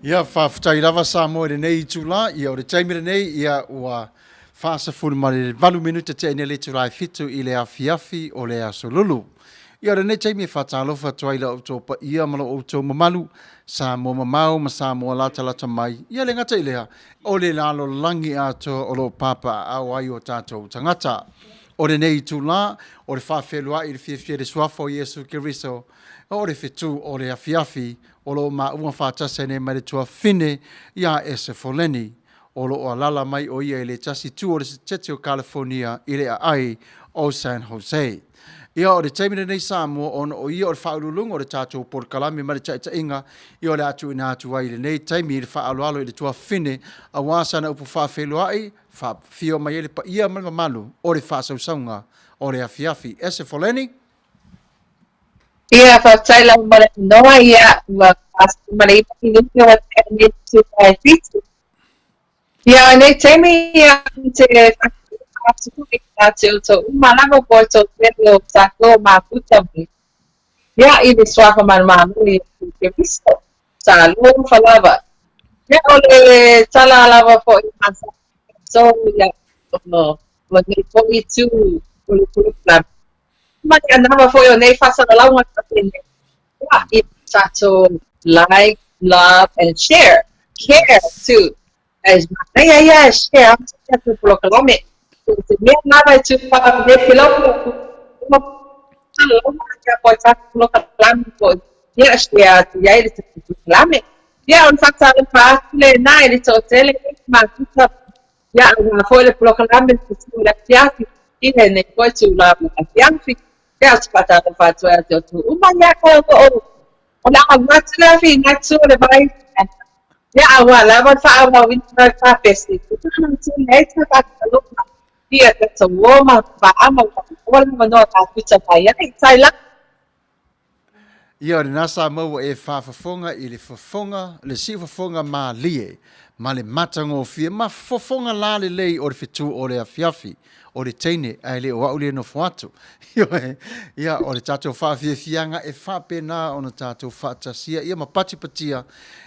Ia whawhitai rawa Samuelu nei tula, ia o re taimira nei, ia ua whaasafuru ma le 8 minuta te ene le turai Fetu Ole Afiafi Ole Asolulu. Ia re nei taimi whatalofa tuaila o tō pa ia malo o tō mamalu, sa mo mamau ma sa mo lata lata mai. Ia le ngata ilea, o le lalo langi ato o lo papa au ai o tātou tangata. O re nei tula, o re whawhelua i re whiawhia re suafo Iesu Kiriso, o re Fetu Ole Afiafi, o lo ma ua whātasa ne mai le tua whine ia ese Foleni, o lo o alala mai o ia i le tasi tu o le tete o California i le ai o San Jose. Ia o le taimine nei Samoa o ia o le whaululunga o le tātou porkalami ma le taita inga i o le atu ina atu ai le nei taimi i le whaalualo i le tua whine a wāsana upu whawheluai whio mai ele pa ia malma malu o le whaasausaunga o le afiafi. Ese Foleni? Ia whataila mara noa ia ua mara ipa ki nuki o te tu Fetu. Ia nei teimi ia te whakatuki tātou tō umalanga po tō tēne o tāko mā putami. Ia i le swaka Manuia ke visto. Sa luo whalawa. Ia o le tala alawa po i masa. So ia o nei po i tū o le kuruplam. Mani anama foi o nei whasana launga ka tene. Ia i tātou like, love, and share. Care too. As Manuia ia share, I'm to proclaim. Te mea nava e tu pa me pilau uma ya pode estar proclamando pode. Ia share tu ia ele te proclame. Ia on fakta le le na ele te hotel ma tuta ia una foi le proclame tu la fiati i ne poi tu la fiati. Ia spata le fatto e tu uma ia ko o la matla fi natsu le vai. Ia wala va fa wa winter fa festi. Tu não tinha nada para colocar. Ia te tō woma whaama wala manoa tā puta pai. Ia tai la. Ia o le nasa maua e whawhafonga i le whafonga, le si whafonga mā lie, ma le matango fia, ma whafonga la le lei o le Fetu Ole Afiafi, o le teine ai le o aule no fuatu. Ia o le tātou whawhiawhianga e whapena o na tātou whatasia, ia ma patipatia,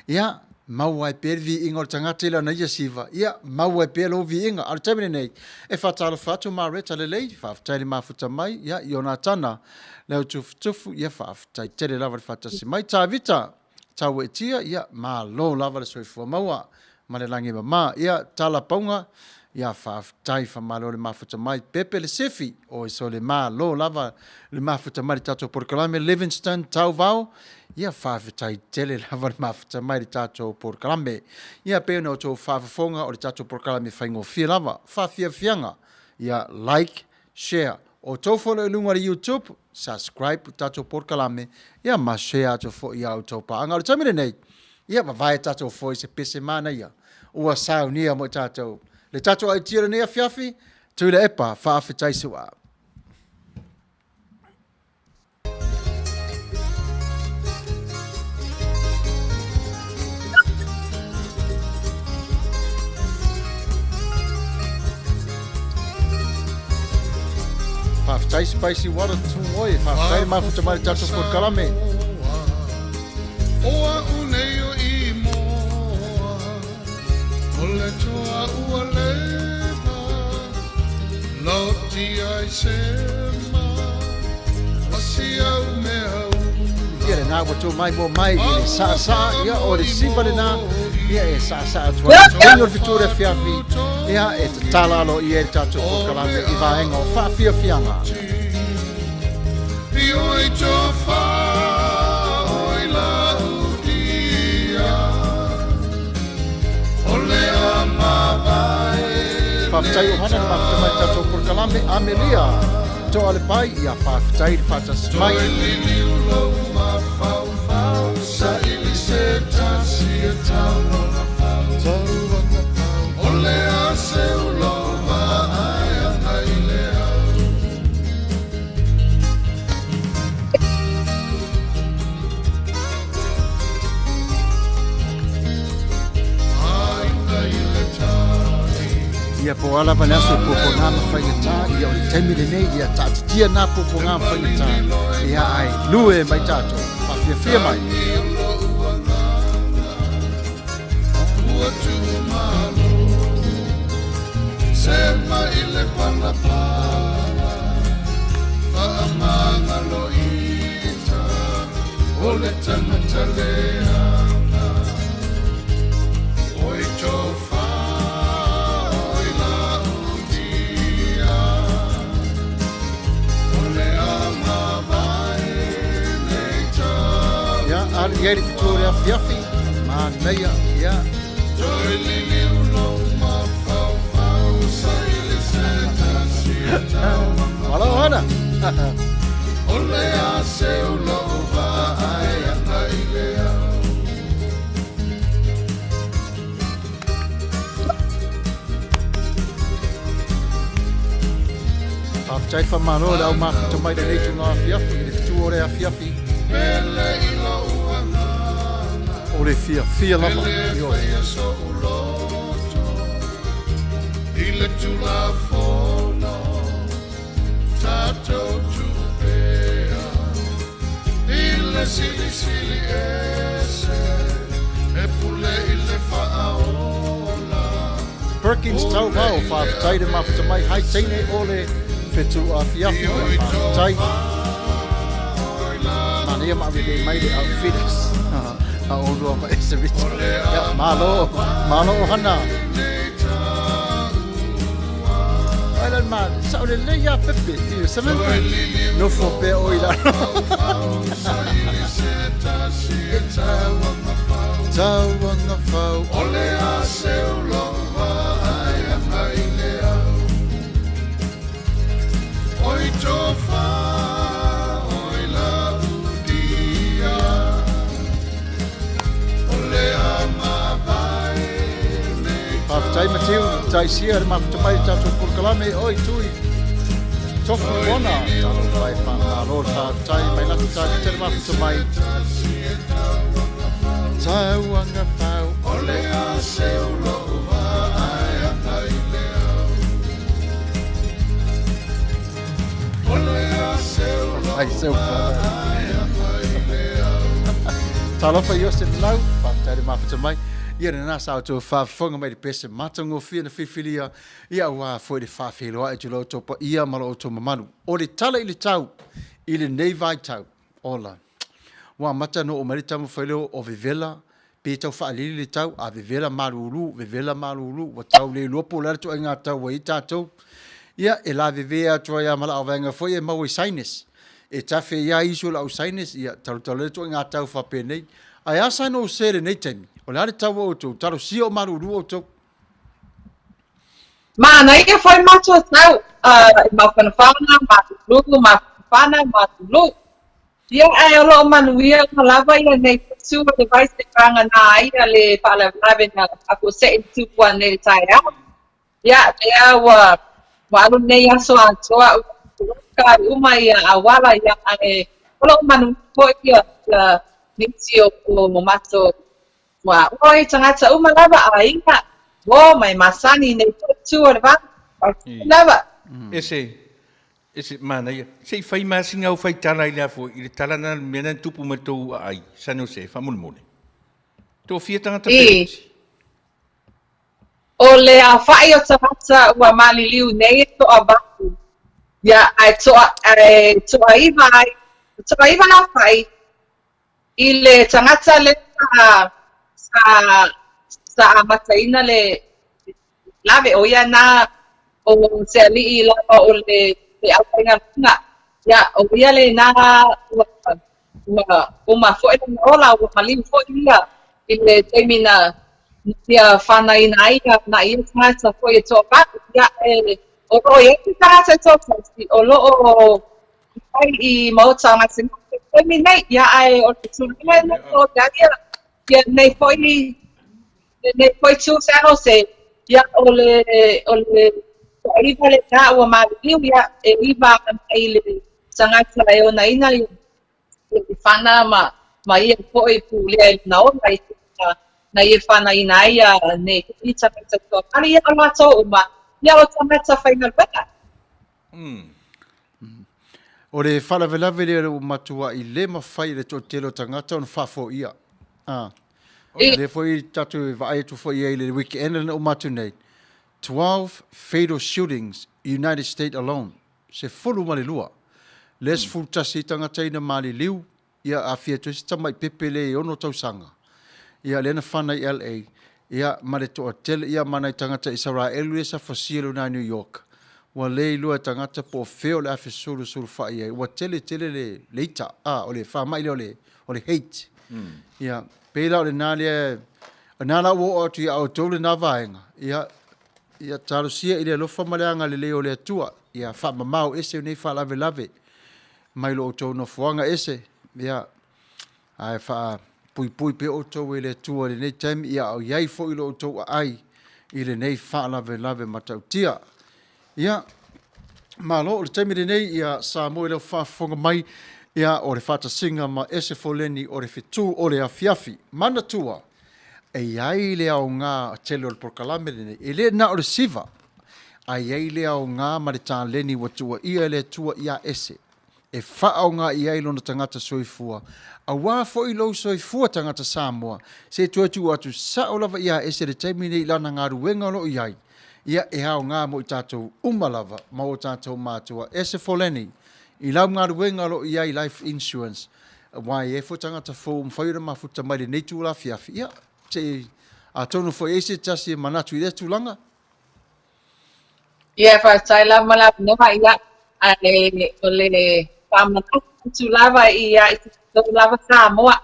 ia maua e pervi inga o tangata ila na ia siva. Ia, maua e pelo vi inga. Al tamine nei, e whatalo whatu ma reta le lei, whawhtaile mafuta mai, ia, i ona tana, leo tufu, ia whawhtai tele lava le whatasi mai. Tā vita, tau e tia, ia, ma lo lava le soifua maua, ma le langi ma, ia, tala paunga, ia whawhtai whamalo le mafuta mai, pepe le sefi, o iso le ma lo lava le mafuta mai tato porkalame, Livingston, tau vau, ia whawhitai tele lava le mafuta mai le tātou porkalame. Ia pēna o tō whawhafonga o le tātou porkalame whaingo whia lava. Whawhiawhianga. Ia like, share. O tō whono ilunga le YouTube, subscribe o tātou porkalame. Ia ma share ato fo ia o tō paanga. O tamire nei, ia ma vai tātou fo i se pese mana ia. Ua sao nia mo tātou. Le tātou ai tira nei Afiafi, tūle epa whawhitai sua. Whawhitai spicy water tūngoi, whawhitai mafuta mai tātou porkalame. Oa uneo i moa, o le toa ua lewa, lauti ai sema, wasi au me au. Ia le nā watu mai mo mai, i le sa, ia o le siva le nā, ia e sa atua. Tōngi o le Fetu Ole Afiafi, ia e te talalo i e tātou porkalame i vaenga o whawhiawhianga. I oi tō wha, oi la utia, ole a mawai. Whawhitai o hana, whawhitai mai tātou porkalame, Amelia. Tō ale pai, ia whawhitai le whatas mai. Toi lili ulo ma whau whau, sa ili se tasi e tau ona whau. Ole a se ulo ma ai ana i le au. Ai i le tai. Ia po ala panaso po ngā mawhaingatā, ia o le taimire nei, ia tātitia nā po ngā mawhaingatā, ia ai lue mai tātou, whawhiawhia mai. Sema ile palapala Faamanga loita Ole tangata leana Oi tofa Oi la udia Ole ama vai neita Ya, ali ele Fetu Ole Afiafi, Manuia, ya. Toi lili uloma fau fau Saile seta sieta Wala wana. Ole a seu lova ai ana ilea Whawhitai whamano le au mawhito mai le neitu ngā Afiafi, le Fetu Ole Afiafi, Pele ilo uangana o le fia lava. Pele Io. faya so uloto Ile tula fono Tato tupea Ile sili sili ese E pule ile faaola Perkins tau vau, whawhitai le mawhito mai, hai teine o le Fetu Ole Afiafi, whawhitai. Manuia mawhile mai le au Felix. A olua ma ese riti. Ya, malo hana. Ailan ma, sa ole le ya pepe, tio samanta. No fo pe oila. Tau anga fau. Ole a seu lova ai ana ilea Oi tofa oi la udia Ole ama vai Whawhitai Mateo, tai sia le mawhito mai tātou kurkalame, oi tui. Tofu ona, talo whai whamalo, whawhitai mai latu tātou te mawhito mai. Tau anga fau. Ole a seu lova ai ana ilea Ole a seu Ai, seu lova whai. ai ana ilea Talofa i ose lau, whawhitai le mawhito mai. Ia na sa o whawhonga mai le pese matango fia na whiwhilia. Ia ua fwoi le whawhiloa e julo topa ia malo o toma manu. O le tala i le tau, i le nei vai tau. Ola. Wa mata no o maritamu whaileo o vivela, pe tau whaalili le tau, a vivela marulu, wa tau le luopo lera tu ngā tau wa i tātou. Ia e la vivea tua ia mala awenga fwoi e mau i saines. E tawhi ia isu la au saines, ia talu lera tu ngā tau whape nei. Ai asa no sere nei taimi. O le tau o tau, taro si o marulu o tau. Mana ia foi matua tau, mawhanawhana, matulu. Ia ai olo manuia lava ia nei tu le vai se kanga na ia le pala lave na aku se tu kwa nei tai au. Ia wa alu nei aso atoa ka uma ia awala ia ai olo manu ko ia nitio ko momato wa oi tangata uma lava ainga wo mai masani nei tu le va lava Ese mana ia. Sei fai masinga o fai tala i lafo i le tala na mena tupu matou ai. Sano se, whamulmone. Tō fia tangata pēti. O le a whai o tangata ua mali liu nei to a baku. Ia ai toa iwa a whai i le tangata le sa amataina le lave o ia na o se ali i lava o le awenga lunga. Ia o ia le na uma fo e ola o maliu fo ia i le temina ia whana ina ia na ia tangata fo i toa baku. Ia o e te tangata toa kasi o lo o i mauta ngasi teminei ia ai o te tunile na o ia nei fo i tu sano se ia o le iwa le na ua maliu ia e iwa i le tangata e o na ina i whana ma ia po i pulea i na ola i na ia whana ina ia ne i tangata toa kari ia ala tō uma ia o tangata whainga wena. O le whalawelawe le o matua i le mawhai le tō telo tangata on whafo ia. Le foi tatu vai tu foi ele weekend o matu nei. 12 fatal shootings United States alone. Se fulu mali lua. Les full tasi tangata ina mali liu. Ia afia tusi tamai pepele ono tausanga. Ia lena whana i LA. Ia mare toa tele ia manai tangata Israel esa fosielo na New York. Wa le lua tangata po Fetu Ole Afiafi sulu wha ia. Wa tele le leita. Ole wha mai ole hate. Ia pela ole nālia. Nāla wo o tu ia o tole na vaenga. Ia tarusia ile lofa maleanga le leo le atua. Ia wha mamau ese nei wha lave. Mai lo o tau no fuanga ese. Ia ai wha pui pe o tau le atua le nei taimi. Ia au iai fo ilo o tau ai. Ile nei wha lave matautia. Ia malo o le taimi le nei. Ia Samuelu wha fonga mai. Ia o le whata singa ma ese Foleni o le Fetu Ole Afiafi. Mana tua. E ai le au ngā tele o le porkalame le nei. E le na o le siva. Ai le au ngā ma le tā leni wa tua ia le tua ia ese. E wha au ngā i ai lona tangata soifua. A wā fo i lau soifua tangata Samoa. Se tu atu sa o lava ia ese le taimi nei lana ngā ruenga lo i ai. Ia e au ngā mo i tātou umalava ma o tātou mātua. Ese Foleni. I lau ngā ruenga lo i ai life insurance. Wai e fo tangata fo mwhaira mafuta mai le neitu la fiafi. Ia. Te a tonu fo ese tasi manatu i le tulanga. Ia whātai la mala noa ia ole whamanatu tu lava ia i tu lava Samoa.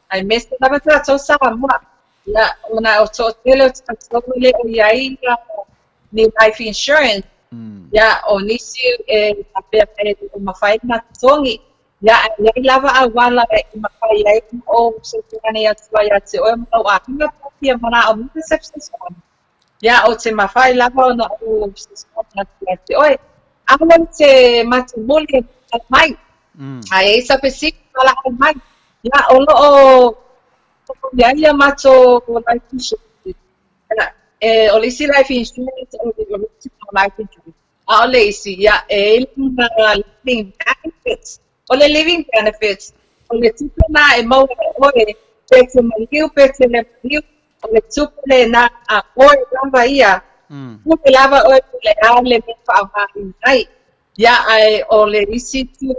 Ai mesta lava tātou Samoa. Ia ona o tō tele o tātou le o ia ia ni life insurance. Ia o nisi e tapea o mawhai na tongi. Ia lei lava a wala e mawhai ai o se tūane atua ia te oe mau a hinga pātia mana o mga sepsesona. Ia o te mawhai lava o na o sepsesona ia te oe. Awa te matumuli e mai. Ai e sapesi wala e mai. Ia o lo o ia mato life insurance. O lisi life insurance o life insurance. A o leisi ia e living benefits. O le living benefits, o le tupu na e mau e oe, pe te maliu, pe te le maliu, o le tupu le na a oe lava ia, pupe lava oe le a le me whaama i nai. Ia ai o le isi tu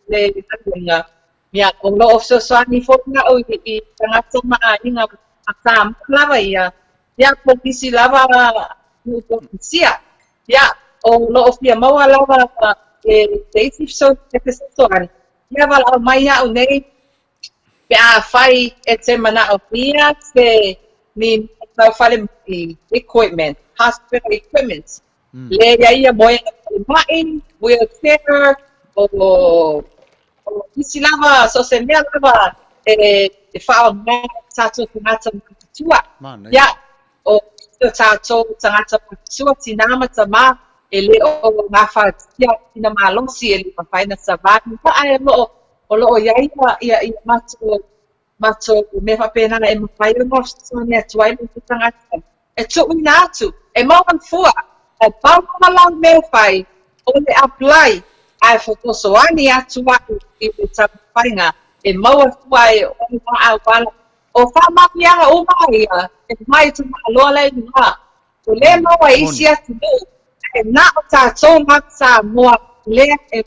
le tangunga. Ia o lo ofso soani fokna o i tangata maa inga a lava ia. Ia po kisi lava nuto kisia. Ia o lo ofia maua lava Daisy so episode. Ia wala o mai au nei pe a whai e te mana o pia te ni tau whale equipment, hospital equipment. Le ia moe mai, wheelchair, o isi lava, so se mea lava e whao mai tātou tangata matua. Ia o tātou tangata matua tinama tama e le o ngā whātia ina mālongsi e li mawhaina sa vāni. Ka ai o lo ia mato me whapena e mawhaina ngā tuai ni tangata. E tuui nātu, e mauan fua, e pāmamalang me whai, o le apply, ai whakosoani atua i le tamawhainga, e mauan fua e o le maa wala. O whamapianga o maia, e mai tu maa lei ngā. O le maua isi atu nō, e nā o tātou mata Samoa, le e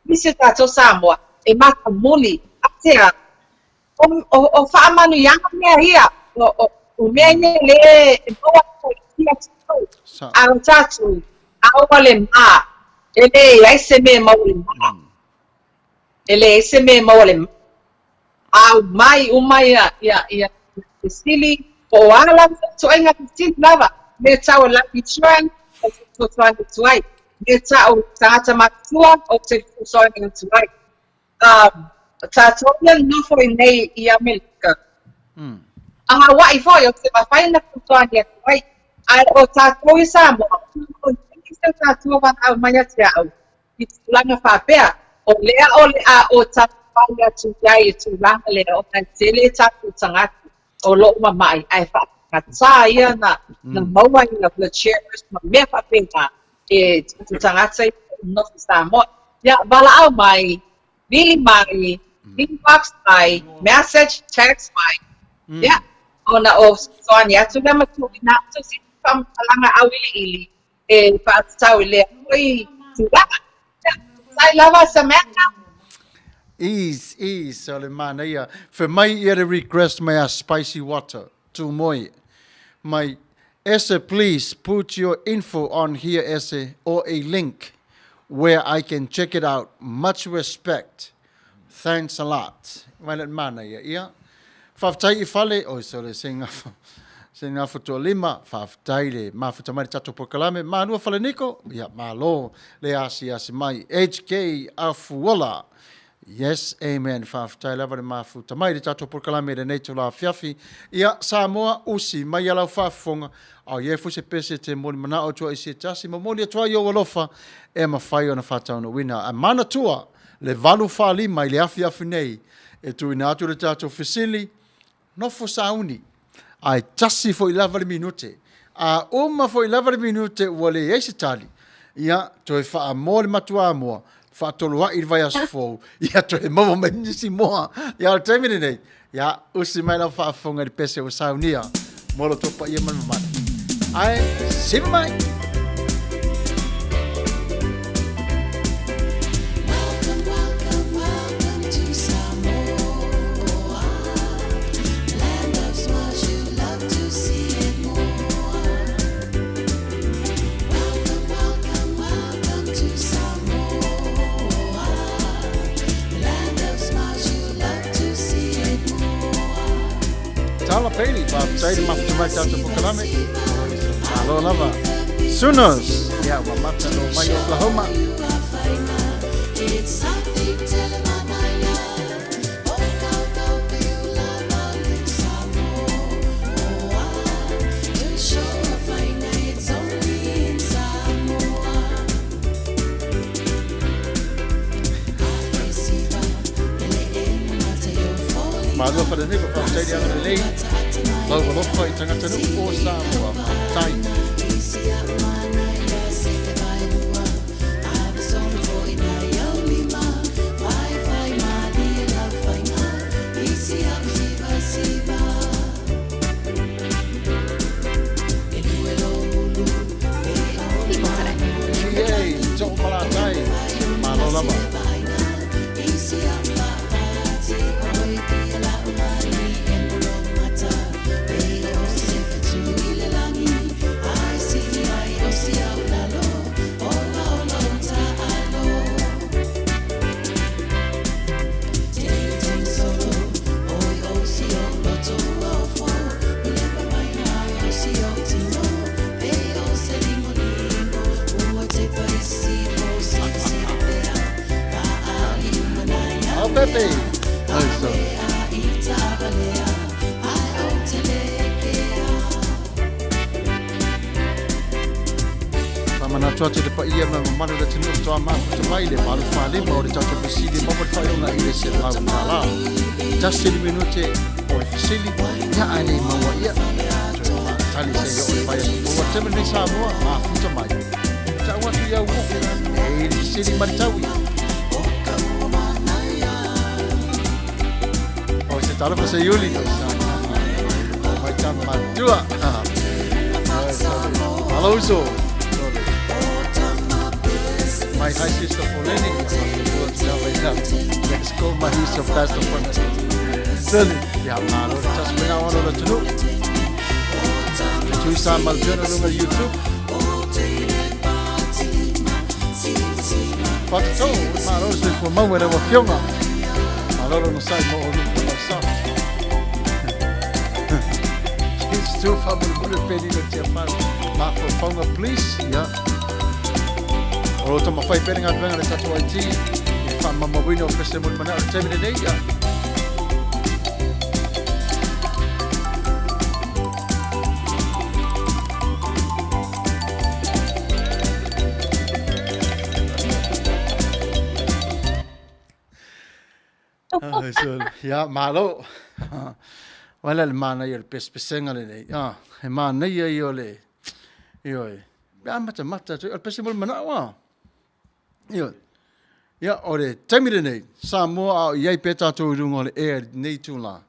isi tātou Samoa, e mata muli, atea, o whaamanu yanga mea hia, o mea nye le e maua o isi atu nō, a o tātou, a o wale maa, e le e aise me maule maa, e le aise me maule maa, a mai umai ia sili, o ala, to inga sili lava, me tau la insurance, o te tuai tuai. Me tau tangata matua o te tuai tuai. Tātou nofo i nei i Amerika. A Hawaii foi o te mawhaina tuai tuai. Ai o tātou i Samoa. O te tātou waka mai ate au. I tūlanga whapea. O lea o tātou tuai i tūlanga lea o tai tele tātou tangata. O lo mamai. Ai whaka. Ka ia na maua i na wheelchairs, ma mea whapena e tangata i no Samoa. Ia, wala au mai, vili mai, inbox mai, message, text mai. Ia, ona o soani atu na matu i nātu si pampalanga awili ili paatau le oi tula sai lava samena Ease, Solomon. For my ear to request my spicy water to moi. My essay, please put your info on here, essay, or a link where I can check it out. Much respect. Thanks a lot. Well, mana ya. Faftai ifale o sole singa futo lima faftai le mafuta mai tato pokalame Manua Faleniko ya malo le asi mai HK afuola. Yes, amen. Faftai lava le mafuta mai le tato pokalame le Fetu Ole Afiafi ia Samoa usi mai ala fafonga au ye fu se pese te moni mana o tua isi tasi moni tua yo walofa e mafai ona fatau no wina a mana tua le valu fali mai le afiafi nei e tu ina atu le tato fisili no fo sauni ai tasi fo 11 minute a uma fo 11 minute wale ese tali ia to fa amor matua mo fa tolua il vai asfo ia to e momo menisi moa ia o termine nei ia usi mai la fa fonga di pese o saunia molo topa ia man man ai simai Tala Peli, Faftai le mafuta mai tato pokalame. Alo lava. Sooners, yeah, Wamata no mai Oklahoma. Malo for the neighbor from Stadium of the Lake. Love will offer it and a new for Samuel. Time. Yay, John Malatai. Malo Lama. Pepe. Pamana tuache de pa ia ma manu de tinu toa ma futa mai le malu fale ma ore tato pisili ma mo fai ona ile se la la. Just 10 minute o fisili ya ale ma wa ia. Tali se yo fai o teme ni Samoa ma futa mai. Ta wa ia wo e fisili martawi. Tala pa sa Yuli. May tama dua. Hello, so. My high sister Foleni. Let's go, my sister Pastor Foleni. Yeah, man. Just when I want to know. Two Samuel channel on YouTube. But so, man, also for my when I was younger. Allora non sai mo It's too far to pay the Japan. Ma for fonga please, yeah. Olo to mafai pering at venga sa to IT. Fa mama wino kasi mo mana time day ya. So, ja, malo. Wala le mana yo pespesenga le. Ah, e mana yo le. Yo. Ya mata to pesembol mana wa. Yo. Ya ore temire nei. Samoa ia peta to rungo le nei tula.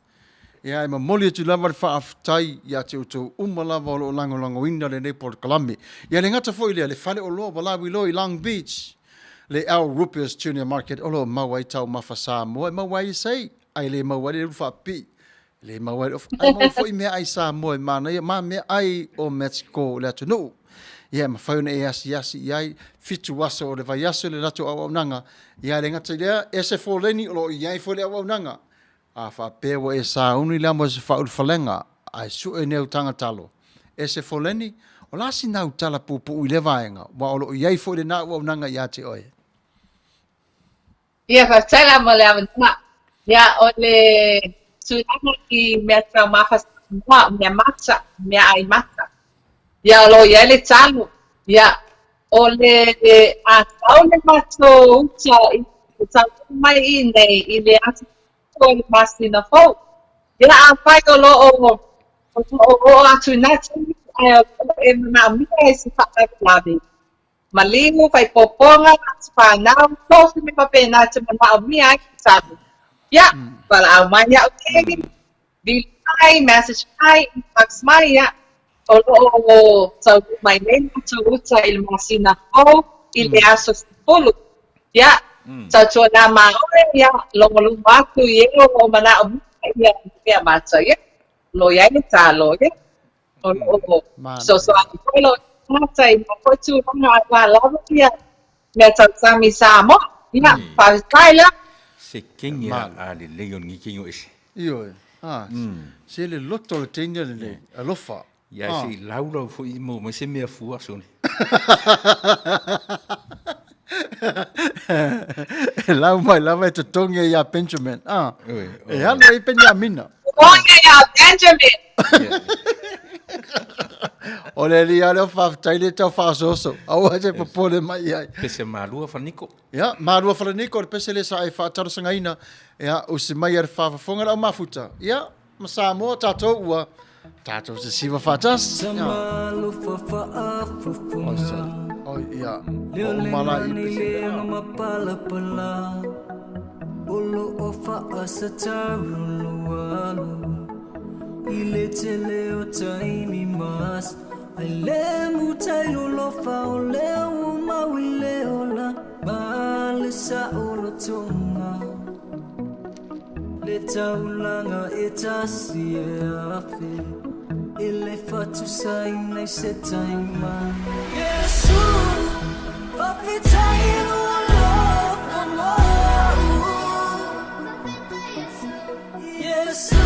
Ia ma moli tu lava fa aftai ia te uto lava lo lango inda le nei Port Kalami. Ia le ngata foi le fale o lo Malawi lo i Long Beach. Le Al Rupius Junior Market olo mawai tau mafasa mo mawai sei ai le mawai le fa pi. Le mawai of ai mo foi me ai sa mo mana ia ma me ai o Mexico le atu no. Ia ma fauna e asi iai fitu wasa o le vai aso le lato au nanga. Ia le ngata lea ese Foleni o lo iai fo le au nanga. A fa pewa e sa unu la mo se fa falenga ai su e neu tanga talo e se Foleni o la si nau tala pupu i le vaenga wa o iai fo le na wa nanga ia te oe Ia fa tala mo le amana ia o le suana ki mea trauma fa mea mata mea ai mata ia lo ia le talo ia o le a tau le mato uta i tau mai i nei i le atu o masina fo ia a pai o lo o atu nati e na mi se fa labi malimu fai poponga fa na so se me pape na te ma mi ai sabe ia para a mania okay di ai message ai fax mai ia o so my name to uta il masina fo il aso polo ia sa na ma ya lo batu ye o mana ya ya mata ye lo ya ni talo ye o so lo mata i ko tu na wa la ya me ta sami samo ya pa kaila Se kenga ale leon ngi kengo ese. io se le lotto le tenga le alofa Ya se laula fo i mo se me fu asone. Lava te tonga ia Benjamin. E hana i Benjamina. Tonga ia Benjamin. O le li ale o whaftaile tau whaasoso. Au aje papole mai ai. Pese malua whaniko. Ia, marua whaniko, pese le sa e whaatarasanga ina. Ia, o se mai ar whaafonga rau mafuta. Ia, masa moa tātou ua. Tātou se siwa whaatas. Oh, ia. O mala i pese. Olo o whaasa tarulualu. Ile te leo taimi mas ai le mutai lo fa o leo maui leo la male sa o lo tonga le taulanga e tasi e afe ile fatu sai nei se taima Yesu papitai lo lo fa Yesu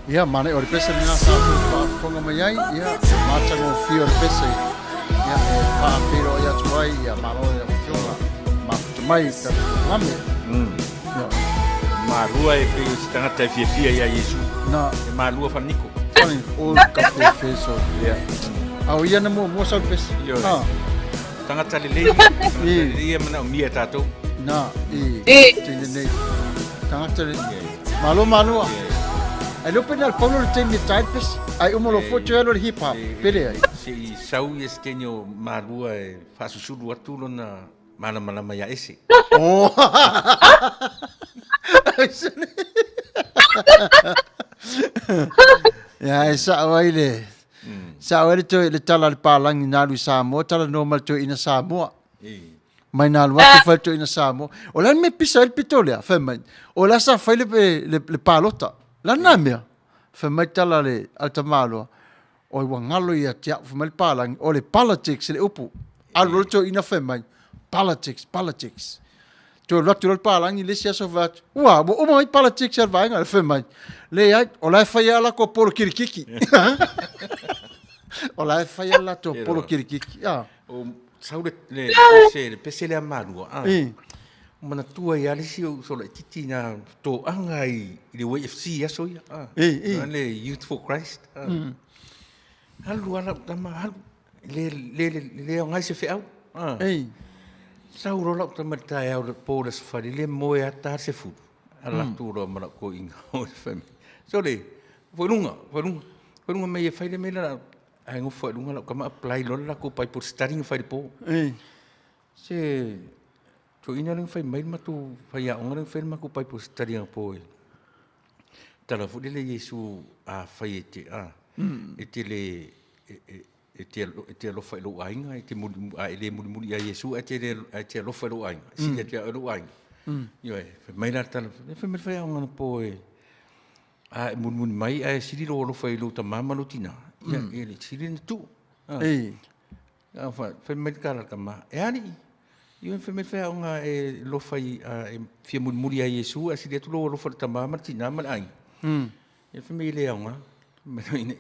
Ia mana o pese na sa fonga mai ai ia mata ngo fio pese ia pa pero ia tuai ia mano ia fiona mai ta mame. Marua e pe tangata e fia ia Yesu. Na E marua faniko. fani o ka pe feso. Au ia na mo sa pes. Tangata le ia mana mia tato. Na tine nei. Tangata le malo. Ai lo penal Paulo te mi types. Ai umolo foto elo hip hop. Pele ai. Si sau estenyo marua e fasusulu atulo na mana ya ese. Oh. Ya sa waile. Sa waile to le tala le palang na lu Samoa tala normal to ina Samoa. Mai na lu fa to ina Samoa. O la me pisa el pitolea fa mai. O la sa fa le palota. La na me. Fa mai tala le altamalo. O wa ngalo ia tia fa mai palang o le politics le upu. Alu to ina fa mai. Politics. To lotu palang le sia so vat. Wa bo o mai politics er vai ngal fa mai. Le ai o la fa ia la ko polo kirikiki. O la fa ia la to polo kirikiki. O sau le pese le amalua. Mana tua ia le sio so le titina to angai le WFC aso ia. Le Youth for Christ. Halu ala tama halu le ngai se fe au. Sau rola tama tai au le pola safari le moe ata se fu. Ala tu ro mala ko inga o fami. So le Folunga me e fai le mela ai ngo foi lunga la kama apply lo la ko pai por studying fai po. Se to ina ling fai mai matu fai a onga fai ma ko pai por studying po. Tala fu le Yesu a fai ete ete le ete lo fai lo ainga ete muli a Yesu ete lo fai lo ainga. Si ete lo ainga. Yo fai mai la tala fai a onga po a mun mai a siri lo fai lo tamama lo tina. Ya ele siri tu. Fai mai kala kama. E ali io fai mai fai onga lo fai fia mun a Yesu a siri tu lo fai tamama tina mal ai. E fai mai le onga.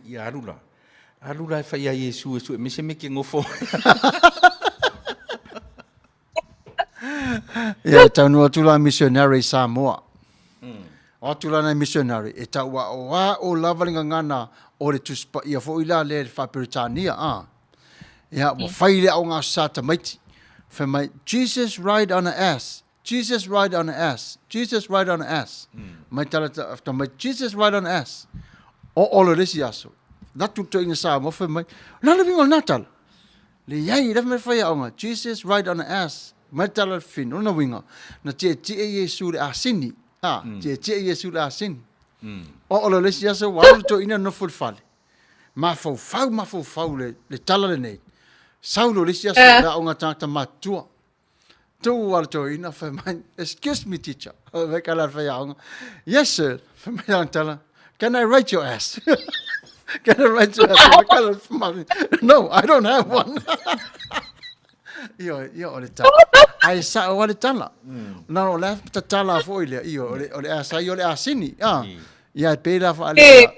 Ya alula fai a Yesu me se me que ngofo. Ya tanu atula missionary Samoa. Atula na missionary e ta wa o lavalinga ngana o le tuspa ia fo ila le fa Britania ya mo faile au nga sata maiti fa mai Jesus ride on an ass mai tala after mai Jesus ride on an ass o lo lesi aso that to inga sa mo fa mai la le vingo natal le yai le me fa ya nga Jesus ride on an ass mai tala fin ona winga na te Yesu le asini te Yesu le asini o lo le sia so wa to ina no fulfale ma fau le tala le nei saulo le sia so la onga tata matua tu wa to ina fa man excuse me teacher ve kala fa ya yes sir fa ma tala can I write your ass no I don't have one io le tala ai sa o le tala no la tala fo ile io le asa io le asini ia pela fa ale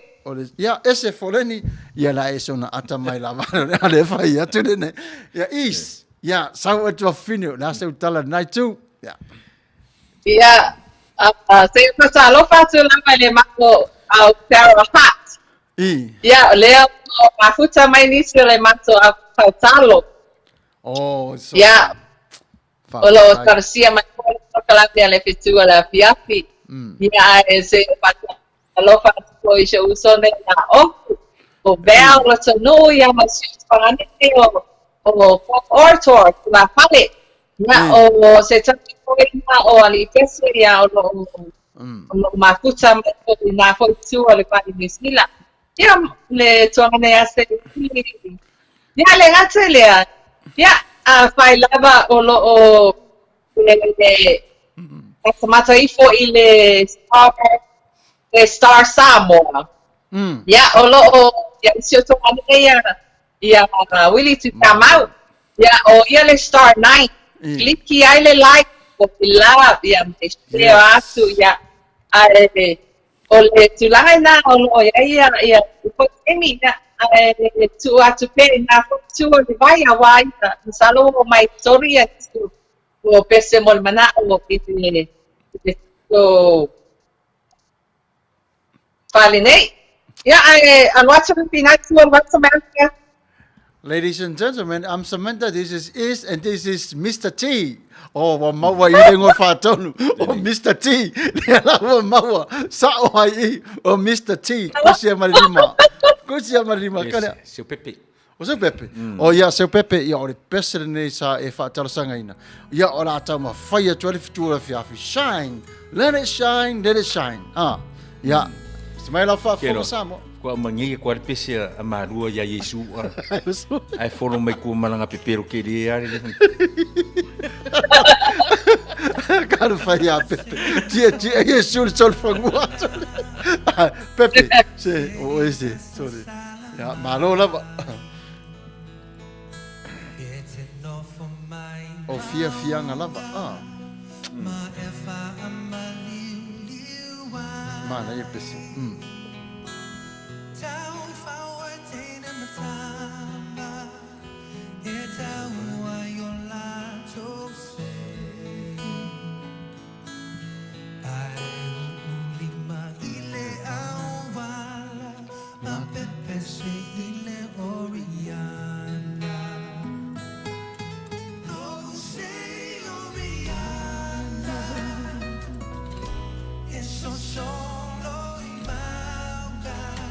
ia ese Foleni ia la eso na ata mai la ale fa ia tudene ia is ia sau eto fino na se utala nai tu ia se pasalo fa tu la le mako au terra hat ia leo mafuta mai ni se le mato a talo so ia olo tarsia mai kala le Fetu Ole Afiafi ia ese alofa ko isha usone na o bel la no ya mas spani o ortor la fale na o se tati ko ina o ali pese ya o makuta na fo tu ole pa ni sila ya le tuane ase ya le gatele ya a failaba o le mata ifo ile Star Samoa. Ya olo ya sio to ya willing to come out. Ya ya le Star 9. Kliki ile like o love ya mteshia watu ya ole tulana olo ya ko emi na tu atu pe na tu le vai a wai salo mai storia tu o pese mo mana o iti so Foleni. Yeah, I'm watching the Pinatu and what's America. Ladies and gentlemen, I'm Samantha. This is and this is Mr. T. Oh, wa maua I lengo whātonu. Oh, Mr. T. Lea wa maua. Sa o hai o Mr. T. Kusia marima. Kusia marima. Kare. Seu Pepe. O seu Pepe. O ia seu Pepe ia o le pesere nei sa e whātarasanga ina. Ia o la tau ma whaia tuare Fetu Ole Afiafi. Shine. Let it shine. Let it shine. Ia. Samuelu whaafonga Samoa. Kua mangi kua le pese a marua ia Yesu. Ai folo mai kua malanga pepero ke le are le. Cara whaia Pepe. Tia Yesu le sol whangua. Pepe. Se, o ese. Sorry. Ia, malo lava. O fianga lava. Mana ia pese.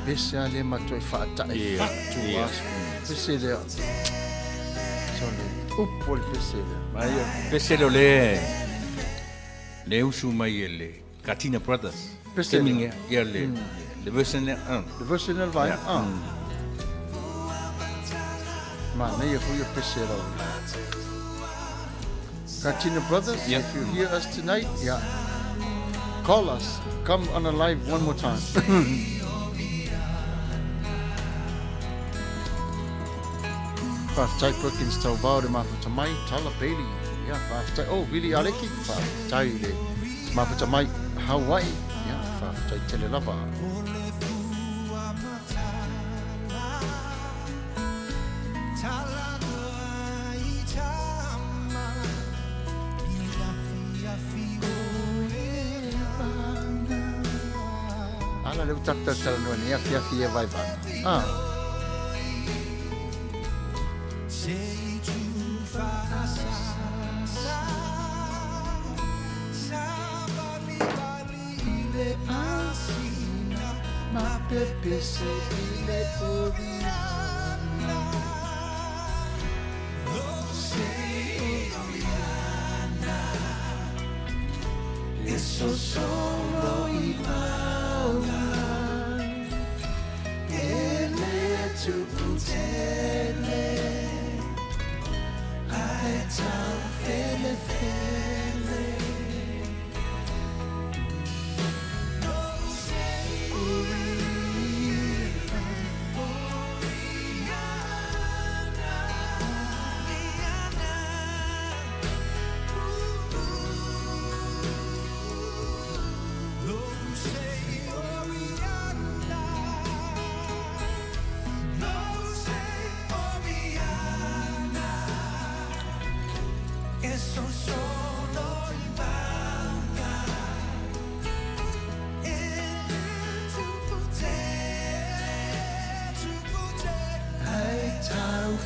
Pese ale matua I whaata e whatua. Pese lea. Sone. Upo le pese lea. Mai pese le le usu mai le Katina Brothers. Pese minga ia le version le The version del vai. Mana ia fu ia pese lea. Katina Brothers, Yeah. if you hear us tonight, yeah, call us. Come on a live one more time. Whaftai Perkins tau vau le mafuta mai, Tala Bailey. Yeah, whaftai, oh, Willie Aleki. Whaftai le mafuta mai, Hawaii. Yeah, whaftai tele lava. Ala le utata tala noa ni afiafi e vai vana. Pepe se ile oriana. Se oriana. Eso solo imauna. Ele tu putele. Ai tau fele fele.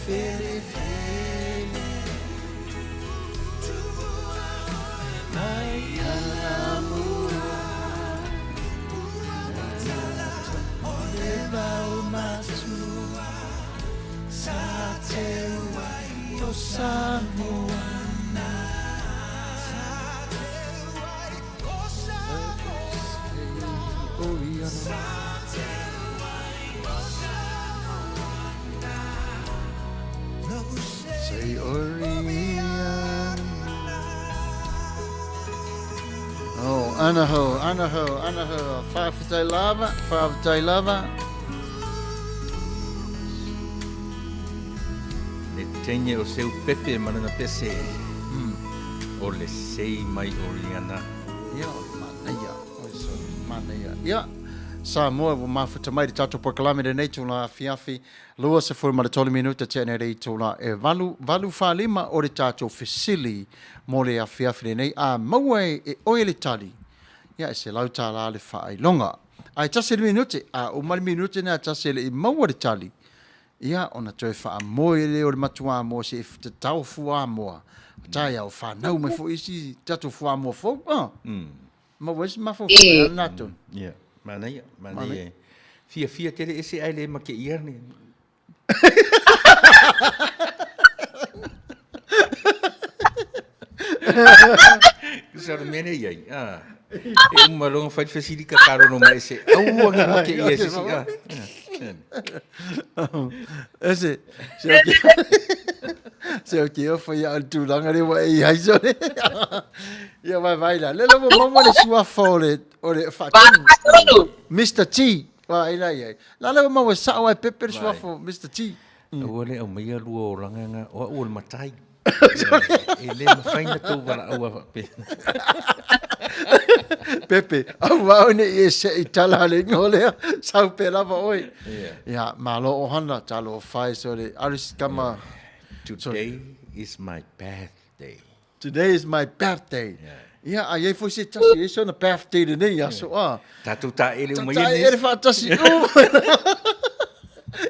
Fele fele, ai amor, oleva o matua, sateua to Samuana, Say Oriana. Oh, Anaho, Whawhitai lava. le tenye o seu Pepe manana pese. O le sei mai oriana. Ia, manaya. Manaya. Ia, Samuelu mafuta mai te tato proklame de nei tula Afiafi. Lua se foi ma le 3 minuta te nei rei tula e valu whalima o le tato fesili mo le Afiafi de nei a maue e oe le tali. Ia e se lauta la le whaai longa. Ai tase le minute a o mali minute na tase le i maua le tali. Ia ona toi wha moe le o le matua mo se te tau fua moa. Tai au whanau mai fo isi tato fua moa fo. Ma wesi ma fo nato. Yeah. Manuia. Fia tere ese ai le make ia ni. Kusara mene iai. E umalonga fai fasili ka karo no mai se. Au anga make ia se si. Ese. Se o que eu fui al tulanga le wa e ai so. Ia vai lá. Le logo mamo le sua fole o le fatun. Mr. T. Wa ai lai. La logo mamo sa wa pepper sua fo Mr. T. O le o mai lu o langa o o matai. E le mafaina tu wala au pe. Pepe, au wau ne e se i tala le ngole sau pela va oi. Ja, malo o hana talo fai so le aris kama. Today is my birthday. Today is my birthday. Ja, a jy foi se tasi e so na birthday de nei so a. Tatu ta ele o mai Ta e fa tasi.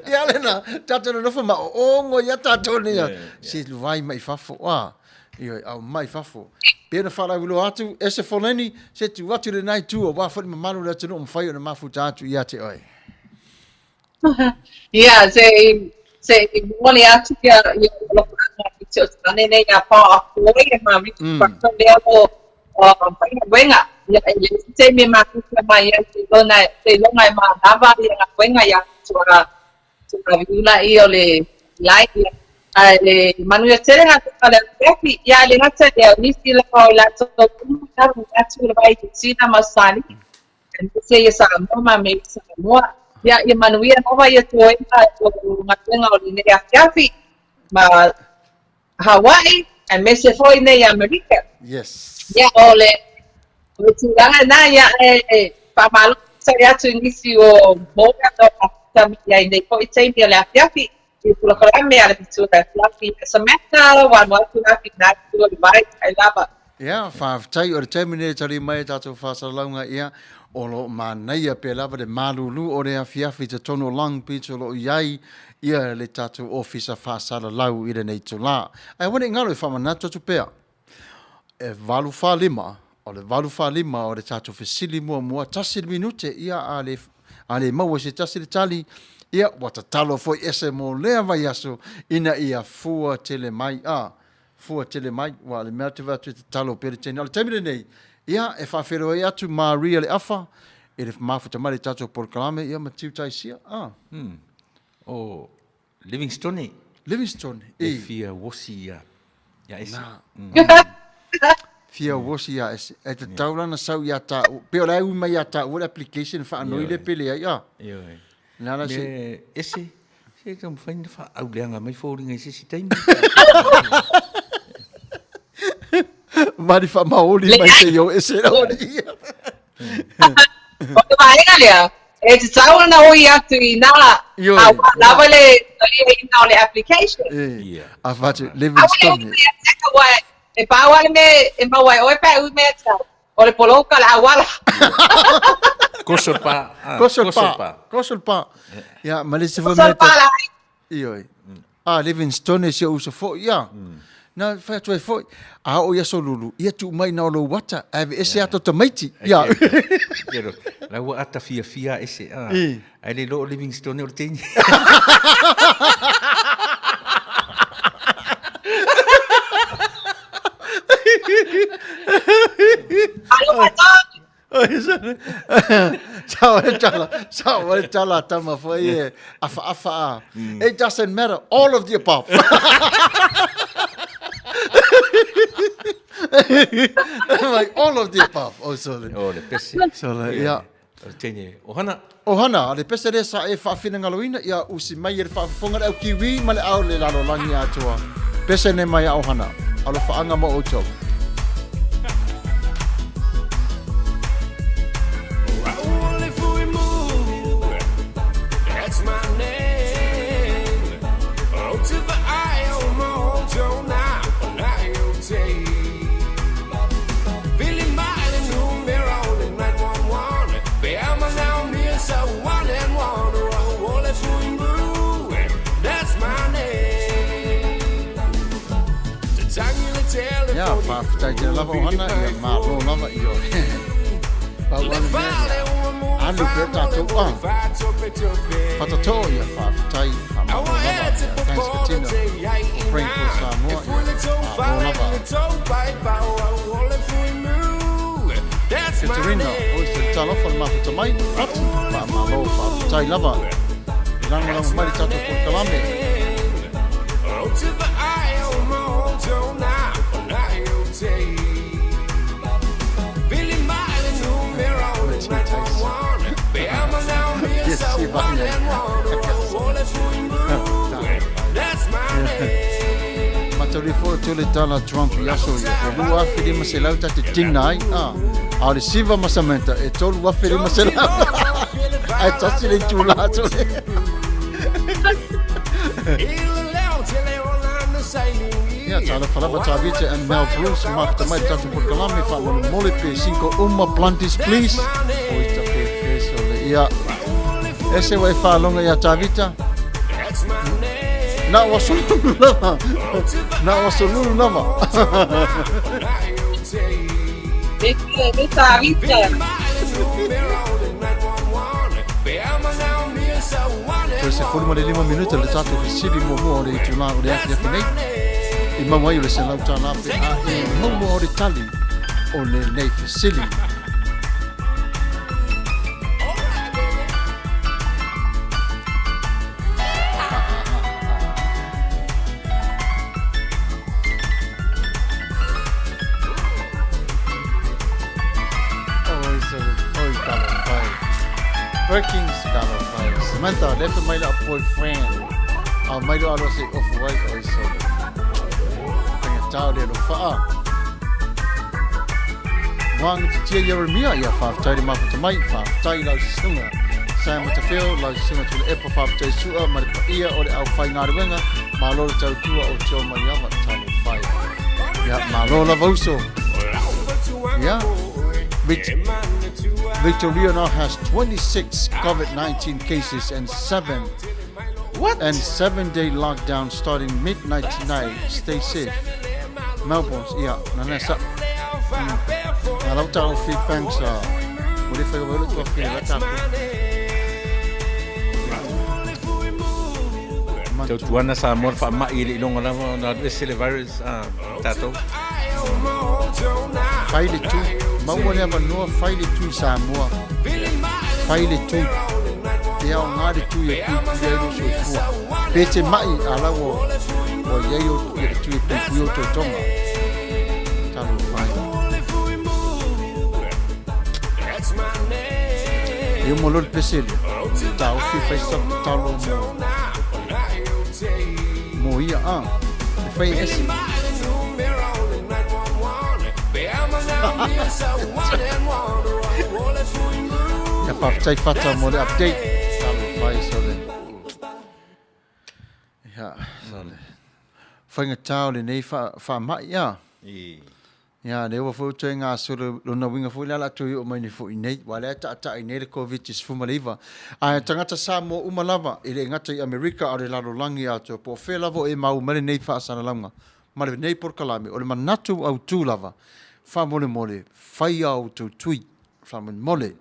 Ja lena, tatu no fa ma o ngo ya tatu ni. Si vai mai fafo a. Io au mai fafo. Pena fala ulo atu ese Foleni se tu watu le nai tu o wa fo ma malu le tunu mfai na mafuta atu ia te oi. Yeah, se wale atu ya lo kana ki tane ne ya pa ko e ma mi pa to le o pa wenga ya se me ma ku ma ya se lo nai ma na ba ya wenga ya tua vila io le lai le Manuia tere nga kala pepi ya le ngata ya nisi la ko la to ta atu le vai tsina masani se ya sa ma me sa mo ya Manuia no vai to ngata nga o le Afiafi ma Hawaii and me se foi ne America. Yes. Ya ole o tula na ya pa malo sa ya tu nisi o mo ka ta ya ne ko itse le Afiafi. Pulau Kolame ada bisu dah fluffy semester one waktu nak nak tu lebih baik I love it. Ja, fa tai o te mine tari mai tatu fa salonga ia o lo Manuia pe lava de malulu o le Afiafi te tono lang pizza lo iai ia le tatu officer fa sala lau i nei tula. Ai wone ngalo fa manato tu pea. E valu fa lima o le tatu fesili mua tasi minute ia ale mau se tasi le tali. Ia, wata talo foi ese mo lea vai aso ina ia fua tele mai wa le mea te vatu te talo pere tene. Ale taimire nei, ia e whawhero e atu Maria le afa, e le mafuta mai le tato porkalame, ia ma tiu tai sia. O Livingstone. E Fia wosi ia. Ya ese. Fia wosi ia ese. E te taulana sau ia ta, peo lai uma ia ta, what application wha anoi le pele ia. Nana se ese se tam fain fa au leanga mai fōringa ese si taimi. Mari fa maoli mai se yo ese ra ia. O te maenga lea, e te tauna na hoi atu I na wale I le application. A whatu, Livingstone. E pāwale me, e mawai oe pā ui me tau. O le poloka la awala. Kosol pa. Ja, maar dit is voor mij. Ioi. Livingstone is je fo. Ja. Na fa tu fo. O ya solulu. Ia tu mai na lo wata. Ave ese ato tomaiti. Ja. Pero la wa ata fia ese. Ai le lo Livingstone o teni. So tala tama foi afa. It doesn't matter. All of the above. Like all of the above. Oh, sorry. Oh, le pese. So yeah. Tene. Ohana. Le pese de sa e fa fina ngaloina ia usi mai e fa fonga au kiwi male au le lalo langi atua. Pese ne mai ohana. Alo fa anga mo oto. Only for we move. Ya, whaafitai te lava o hana, ia mālo lava i o. Pauana mea, anu pia tātou a. Whatato ia whaafitai, mālo lava. Thanks Katina for praying for Samoa, mālo lava. Katerina, o se talofa na mafuta mai, atu, mālo whaafitai lava. Ilanga lang mai tātou por kalame. Maturi fo tole tala Trump yaso ya lua fili maselau ta te tina ai a le siva masamenta e tolu wa fili maselau ai tasi le tula tole ya tala fala batavite and Mel Bruce mafta mai tatu por kalame fa lo mole pe 5 plantis please o ita pe so le ya ese vai fa longa ya tavita na wasulu lama na wasulu lama de tavita se forma le 5 minuti le tatu che si mo le tuna o le Afiafi nei I mamai o le se lau tana pe a e momo o le tali o le nei fasili. Perkins karo fai. Samantha, lefa mai la boyfriend. Mai lo alo se off white o so. Penga tau le lo fa. Wang tia Jeremia ya fa tai ma fa mai fa tai la sunga. Sam Matafeo la sunga tu le epa fa tai sua ma ia o le au fai ngā ruenga ma lo tau tua o tio mai ama tau fai. Ya ma lo la vauso. Ya. Victoria now has 26 COVID-19 cases and 7-day lockdown starting midnight tonight. Stay safe. Melbourne, yeah, nanesa. Alau tau fi pangsa. Boleh fai wala tu fi la tap. Tau tuana sa mor fa ma ili longa na vesile virus tato. Faile tu. Mawale manua faile tu Samoa. Faile tu. Ia o ngari tu e tu e no so fu. Pete mai alawo. O yeyo e tu e tu to tonga. Talo fai. Eu molol pesele. Tau fi festa talo mo ia fai esse. Ya pa tai fata mo le update talo fai so le. Ya. Fai nga tau le nei fa mai ya. Ya le wa fu tui ngā suru lona winga fu la tui o mai ni fu nei wala ta nei le covid is fu maliva. Ai tangata sa mo umalava ile ngata I America o le lalo langi ato po fe lavo e mau mele nei fa sana langa. Male nei por kalame o le manatu au tu lava. Fa mole fai au tu tui fa mole.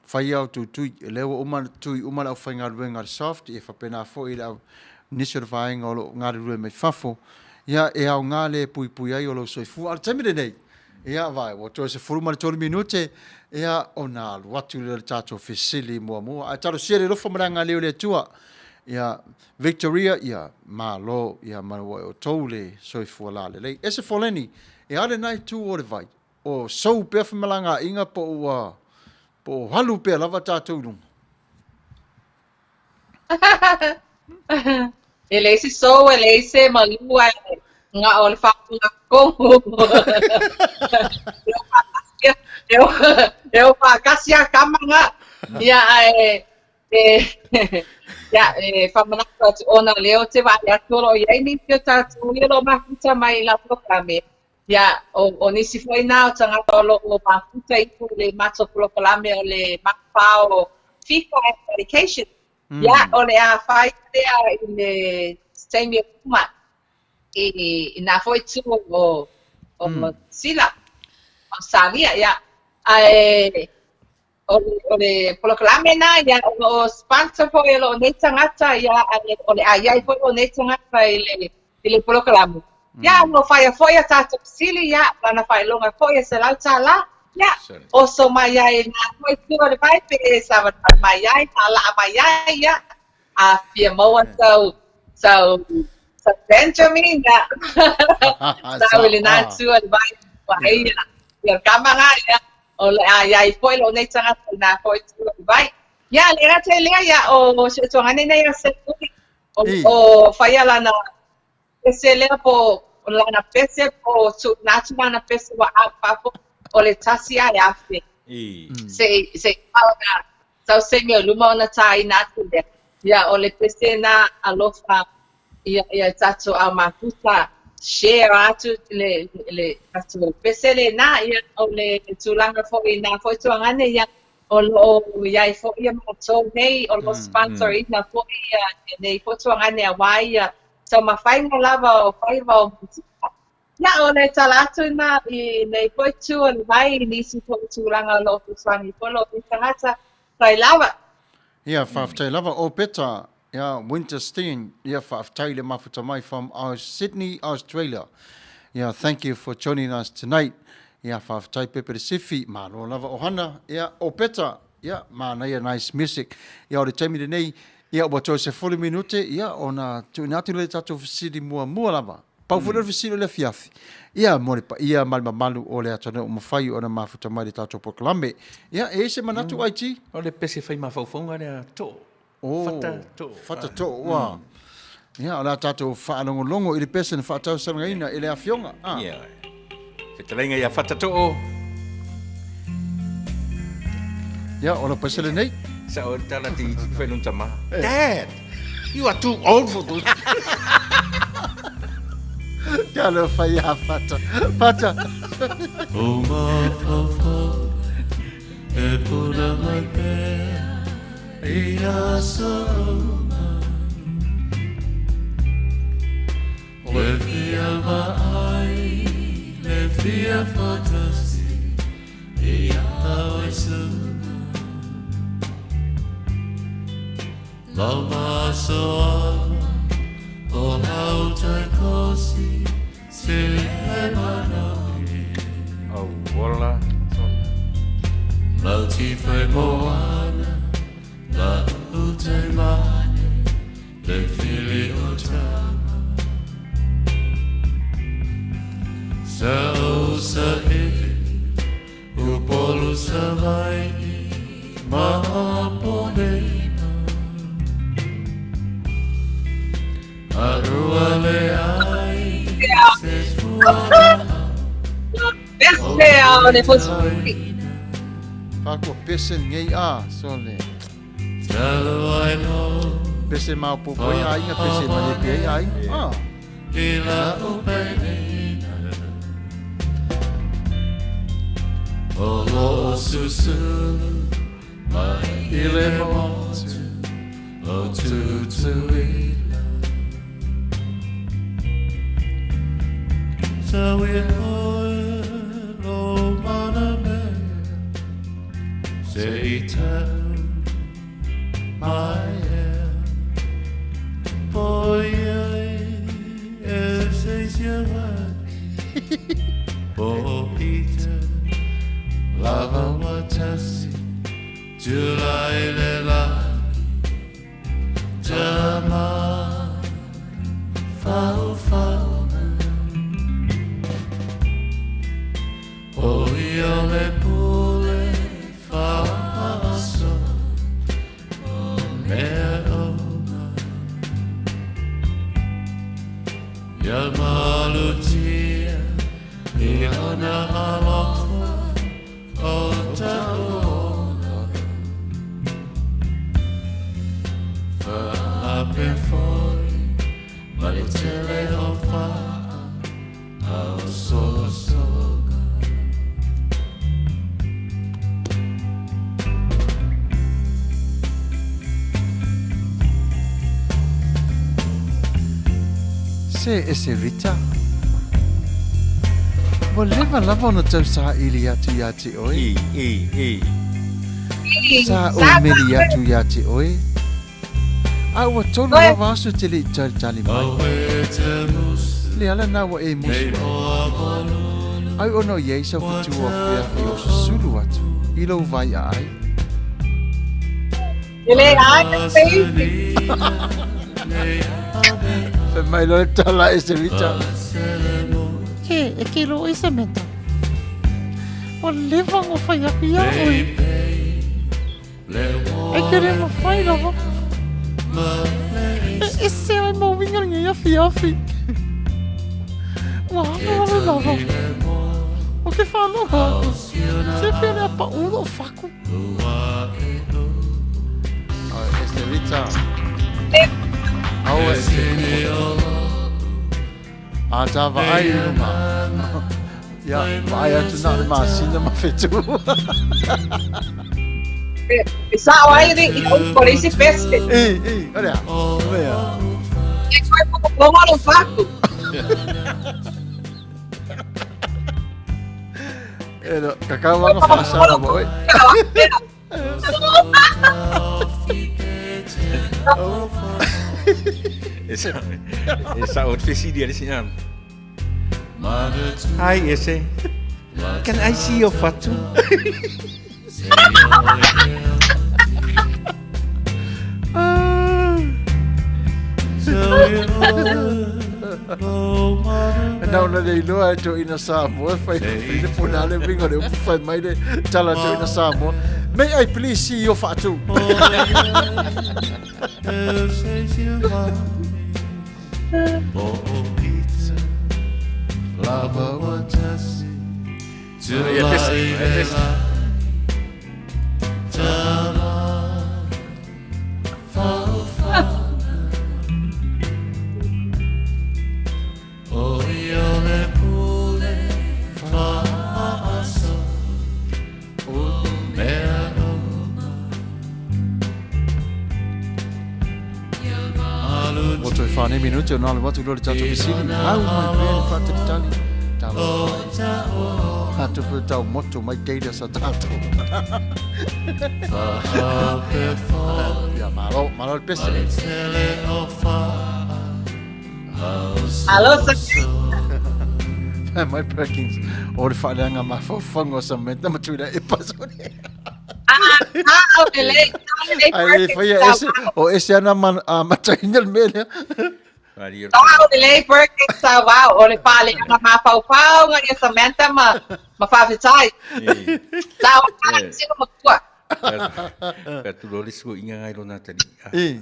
Fai au tu tui le o uma tui uma la fa ngā ruenga soft e fa pena fo ile au nisur vainga o ngā rue me fafo. Ya e au ngale pui ai o lo soifu al temire nei. Ya vai, o to se furu mari tolu minute ya ona watu le tato fisili mo. A taro sere lo famanga le tua. Ya Victoria ya malo ya o tole soifu la le. Ese Foleni e ale nai tu o le vai. O so pe malanga inga po halu pe lava tato lu. Ele se malua nga ol fa ko eu fa kasia kamanga ya fa mana ko ona leo te va ya tolo ya ni ta tu lo ma kuta mai la programe ya o ni si foi na tanga tolo o ma kuta I le mato programe o le Matafeo fica medication ya ole a fai le same kuma e na foi tu o o sila o salia ya ai o le poloklame na ya o sponsor po lo ne tangata ya o le ai po o ne tangata ile poloklame ya no fai foi ta sili ya na fai longa foi se la tala ya o so mai ai na foi tu le pai pe sa mai ai ala mai ai ya a fia mo so Benjamin ya sa wili na tu le pai pai ya kama nga ya o le ai foi lo nei tanga na foi tu vai ya le ra te le ya o se to ngane nei se o fai ala na se le po la na pese po tu na tu na pese wa apa o le tasi ai afi se ala so se me luma na tai na tu de ya o le pese na alofa ya tatu a makuta share atu le atu pese le na ya o le tulanga fo ina fo tu ngane ya o ya fo ya mo so nei o lo sponsor ina fo ya nei fo tu ngane wai ya so ma fai mo lava o fai va o ya o le talatu na I nei fo tu vai ni si fo tulanga lo tu swani fo lo tangata fai lava ya faftai lava o peta ya Winterstein ya faftai le mafuta mai from Sydney, Australia. Yeah, thank you for joining us tonight. Yeah, faftai pepe sifi malo lava ohana ya o peta ya mana ya nice music. Ya o le taimi de nei ya o to se fole minute ya ona tu na tu le tatu fisili mua lava. Pau fole fisili le fiafi. Ya mori pa ia malu o le atone o mafai ona mafuta mai le tatu proclame. Ya e se manatu IT. O le pese fai mafaufonga le to. Fata to wa. Ya ala tatu fa longo ile pese na fata sanga ina ile afionga. Ya. Fetalenga ya fata to. Ya ola pese le nei. Sa o tala ti felun tama. Dad, you are too old for this. Ya lo fai ya fata. O ma fa e pura mai pe ia so le fia vai le fia fantasi ia o so la ma so o auta così se manami Oh, wala. la ti fai moana la utai mane le fili o tama sa o sa e o polo sa vai ma ponena arua le ai se fuana Beste o le fo Pako pese ngei so le. talo ai no Pese mau popo ia inga pese mai pe ai. ila o penina o lo susu mai ile motu o tutu ila so we lo mana me se tell my boy es your Boita lava watasi July lela Jama fau O io le pule faso me ona Yamalutia Iona alofa Ota ona Fa ape foi Malitele ofa Au soga Se ese Rita. Mo leva lava no tau sa ili atu ia te oi. Sa o meli atu ia te oi. A ua tolu lava asu te li tali mai. Le ala na wa e musu. Ai ono iei sa Fetu Ole Afiafi o se sulu atu. Ilo vai a ai. Ele ai, baby. Fe mai lo tala e se vita. E ke lo isa menta. O leva ngo fai apia oi. E kere mo fai lava. E se ai mo vinga ngai Afiafi. Wa no lava. O que falo ha? Se pene apa uno faku. Este vita. Au e se. A ta vai uma. Ja, vai atu na le masina ma Fetu. Sa ai ri por esse feste. Olha. Olha. E foi como no fato. Kakao mga fasara mo, oi. Esa outfit dia di sini. Hi, Ese. Can I see your Fatu? Não na dei lo ai to ina Samuel fai fine punale bingo le fai mai de tala to ina Samuel. May I please see your Fatu? Lava watasi Moto fane minuto no watu lo tato visini. Au mai bene fatto di tali. Talo. Hatu pu tau moto mai data sa tato. Ya malo il peste. Alô, My Perkins. O le whareanga ma whawhango sa menta matuira e pasone. ele. Ai le whaia ese, o ese ana mataina le mele. Tao ele porque sa wow, o le pale na ma pau nga essa menta ma favitai. Tao sino ma tua. Tu lo lisu inga ngai lo na tali.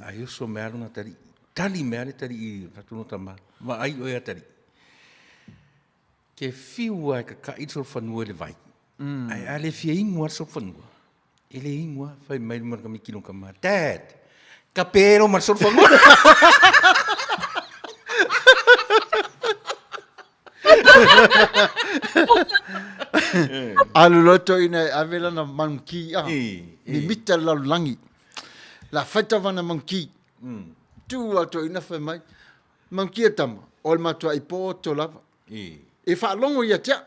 Ai so me alo na tali. Tali me ale tali I fatu no tama. Ma ai o ya tali. Ke fiu ai ka itso fanua le vai. Ai ale fia ingua so fanua. Ele ingua fai mai mo ka mikino ka ma. Dad. Ka pero mar so fanua. Alu loto ina avela na monkey a. Ni mita la langi. La feta vana monkey. Tu alto ina fa mai. Monkey tam. Ol matua I po to lava. E fa longo ia tia.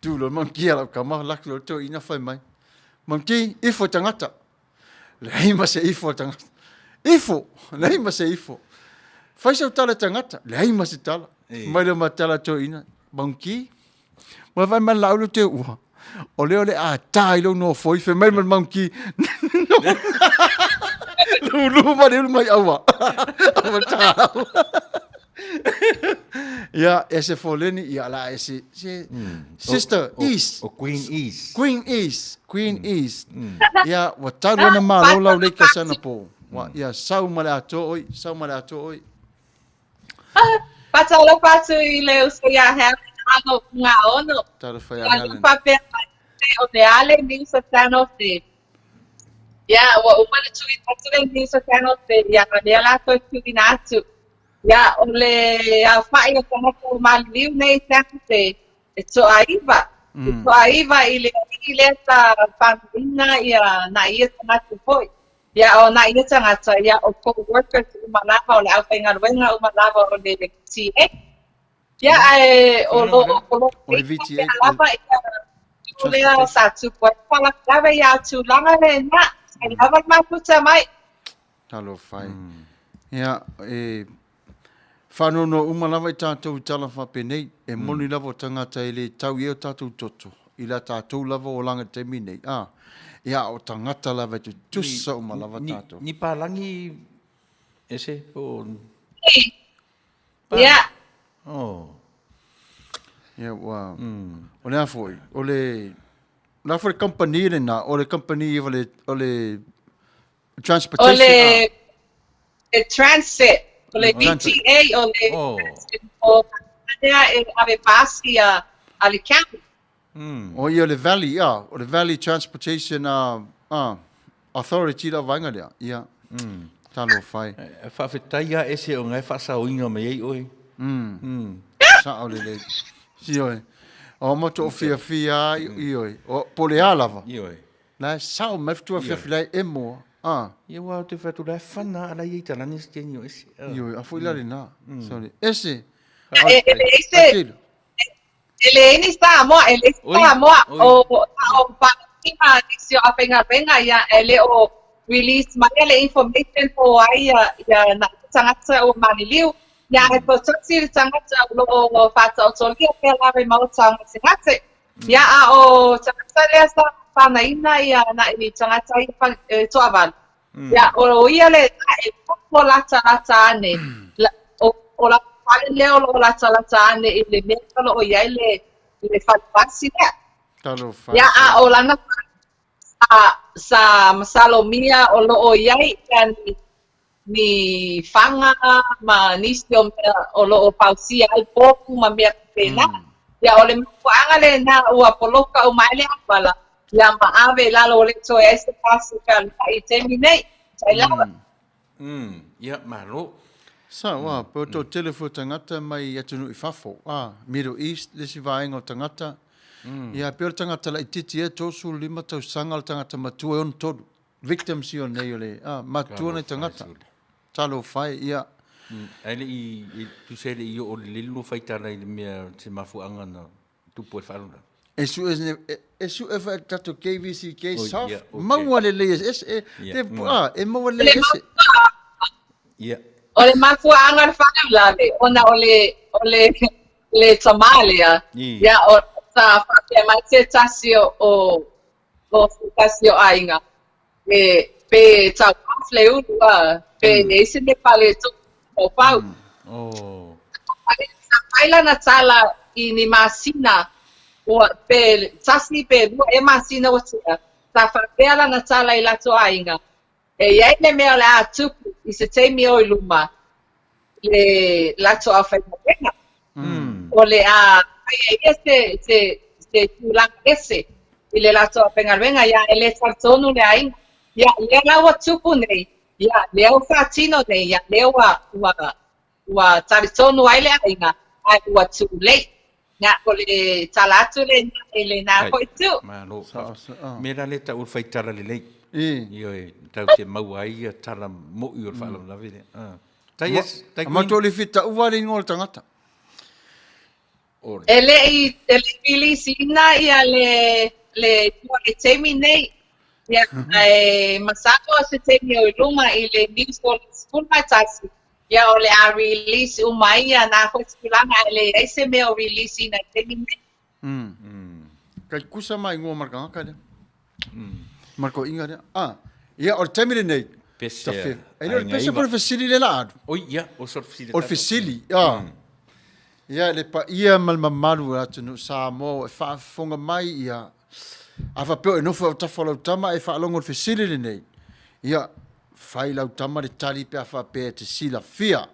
Tu lo monkey la kama lak loto ina fa mai. Monkey ifo tangata. Lei ma se ifo tangata. Ifo, lei ma se ifo. Fai sa tala tangata. Lei ma se tala. Mai le matala to ina. Monkey. Ma vai man laulo te ua. Ole a tai lo no foi fe mai man monkey. Lu ma le mai awa. Awa tau. Ja, ese Foleni ja la ese sister East. O Queen East. Queen East. Ja, wat tau na malo lau le ka sana po. Wa ja sau mala to oi. Patalo pasu I leo se ia hea ano nga ono. Tau fa Ya no papel o de ale ni so tano se. Ya wa umale chui pasu ni so tano se ya ka la to tuinatu. Ya ole a fai o como por mal liu nei sempre so aiva ile ta pandina ya na ia na foi ya o na ia tanga ya o co workers malava o la penga wenga o malava o de ti Ia o le VTA lava ia lea sa tu ko pala lava ia tu langa le na sai lava maputa mai talo fai. Ia whanono umalawa I tātou tala whapenei, moni lava o tangata le tau i o tātou toto, I la tātou lava o langa te minei. Ia o tangata lava tu tusa umalawa tātou. Ni pālangi ese o... ia Oh. Ia wow. O le afoi, o le... La for company le na, o le company o le transportation. le transit o le VTA o le o ave pasi ale county O ia le Valley, o le Valley Transportation Authority la vanga lea, ia. Talo fai. Whawhetaia ese o ngai whasauinga me ei oi. Sa o le. Si oi. O moto o fia I oi. O pole alava. I oi. La sao meftu fia fia emo. Ia wau te whatu lai whana ala i talani steni o ese. I oi, a foi la na. Sorry. Ese. ese ele ini sa mo ele sa mo o pa sio apenga ia ele o release mai ele information po ai ia na tangata o maniliu ia e po tsi tangata lo fata o toli pe la re mau tanga singate ia o tangata le sa pana ina ia na ni tangata I pa to avan ia o ia le e po la tangata ne o la pale leo lo la tangata ne ile me o ia le fasi le Talo fai. ia o lana sa masalomia o lo o iai kan ni fanga ma nisio o lo o pausia al poku ma mea pena ia o le fuanga le na ua poloka o mai le apala ia ma ave la lo le to ese pasu kan I terminate sai lava Ia malo. Sa wa, po to telefo tangata mai atunu I fafo. Middle East le si vaenga o tangata. Ia pe o tangata la ititi e tosu lima tau sanga o tangata matua on todo. Victims I o nei o le. Matua nei tangata. Talo fai ia. Ele I tu sele I o le lilu whaitara I le mea te mafuanga na tupu e whaluna. Esu e fa tato KVCK Oh, soft. yeah, okay. Maua le le e maua le ese. Ia. o le mafuanga whakilale ona o le Somalia ia o sa whake mai te tasio o tasio ainga pe tau kafle ulua pe ese me pale tu o pau sa paila na tala I ni masina o pe tasi pe e masina o tia sa whakeala na tala I lato ainga iai le mea le atupu I se teimi o I luma le lato a whainga o le se tulanga ese I le lato a whainga ia ele tartonu le ainga ia le laua tupu nei ia le au whatino nei ia le ua taritonu ai le ainga ai ua tūlei ngā o le talatu le nā koi tu Malo. Mera le tau whaitara le lei. Io tau te mau ai tala mo I o whala la vile. Tai Mato le fita uwari ngol tangata. ele filisina ia le temi nei ia masako se temi o luma I le news school matasi ia o le a release umai ia na ko skulanga ele ese me o release ina temi nei Kai kusa mai ngō marka haka rea. Marko inga rea. Ia o temi le nei. pese. Ai le pese por fasili le la. Oi, ia, o sor fasili. O fasili, ia le pa ia mal mamalu atu no sa mo e fa fonga mai ia. Afa pe no fa ta follow tama e fa longo fasili le nei. Ia fai lau tama le tali pe afa pe te sila fia.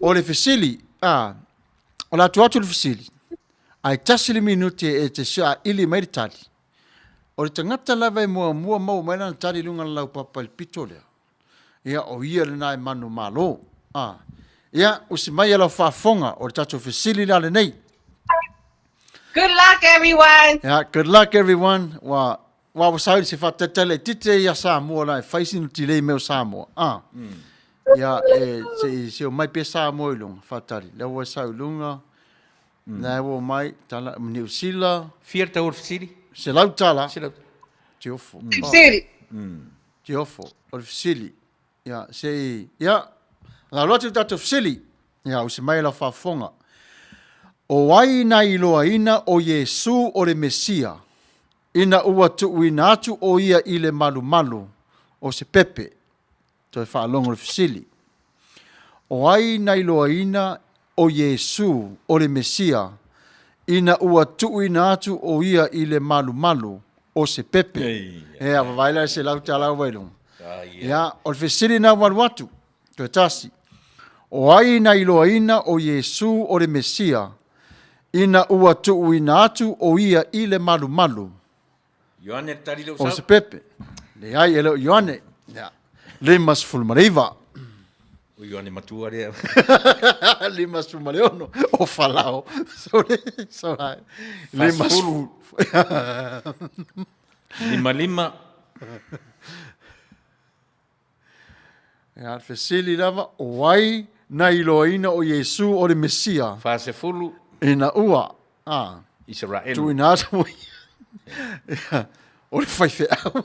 O le fasili, o la tuatu le fasili. Ai tasili minuti e te sa ili mai tali. O le tangata lava e mua mau mai lana tali lunga lau papa il pito lea. Ia o ia le nai manu malo. Ia o si mai ala whafonga o le tato fasili la le nei. Good luck everyone. Yeah, good luck everyone. Wa wasau se fatatele tite ia Samoa la faisinu tile meu Samoa. Ia se o mai pe Samoa lunga fatali. Le wasau lunga Nā wo mai, tala New Zealand, Fia tau o fisiri. se lau tala, Sila. te ofo. Siri. Te ofo, o le fisili. Ia, se, ia, ngā lotu tato fisili, ia, o se mai la whafonga. O wai na iloa ina o Yesu o le Mesia, ina ua tu ina atu o ia i le malu malu, o se pepe, to e whaalongo le fisili. O ai na iloa ina o Yesu o le Mesia, ina ua tu ina atu o ia i le malu malu, o se pepe. Ea, wawaila se lau te alau wailong. Ia, o le fisili na waluatu, to e tasi. O ai na iloa ina o Yesu o le Mesia, ina ua tu ina atu o ia i le malu malu, Ioane tari leo o sau. se pepe. Le ai ele o Ioane, le mas fulmareiva. O Ioane matua rea. Le mas fulmareono, o falao. Sorry. Le mas Fulu. Lima. Ia, fesili lava, o ai na iloaina o Yesu o le Mesia, Fase fulu. ina ua, Israel. tu ina atu o ia, o le whaife au.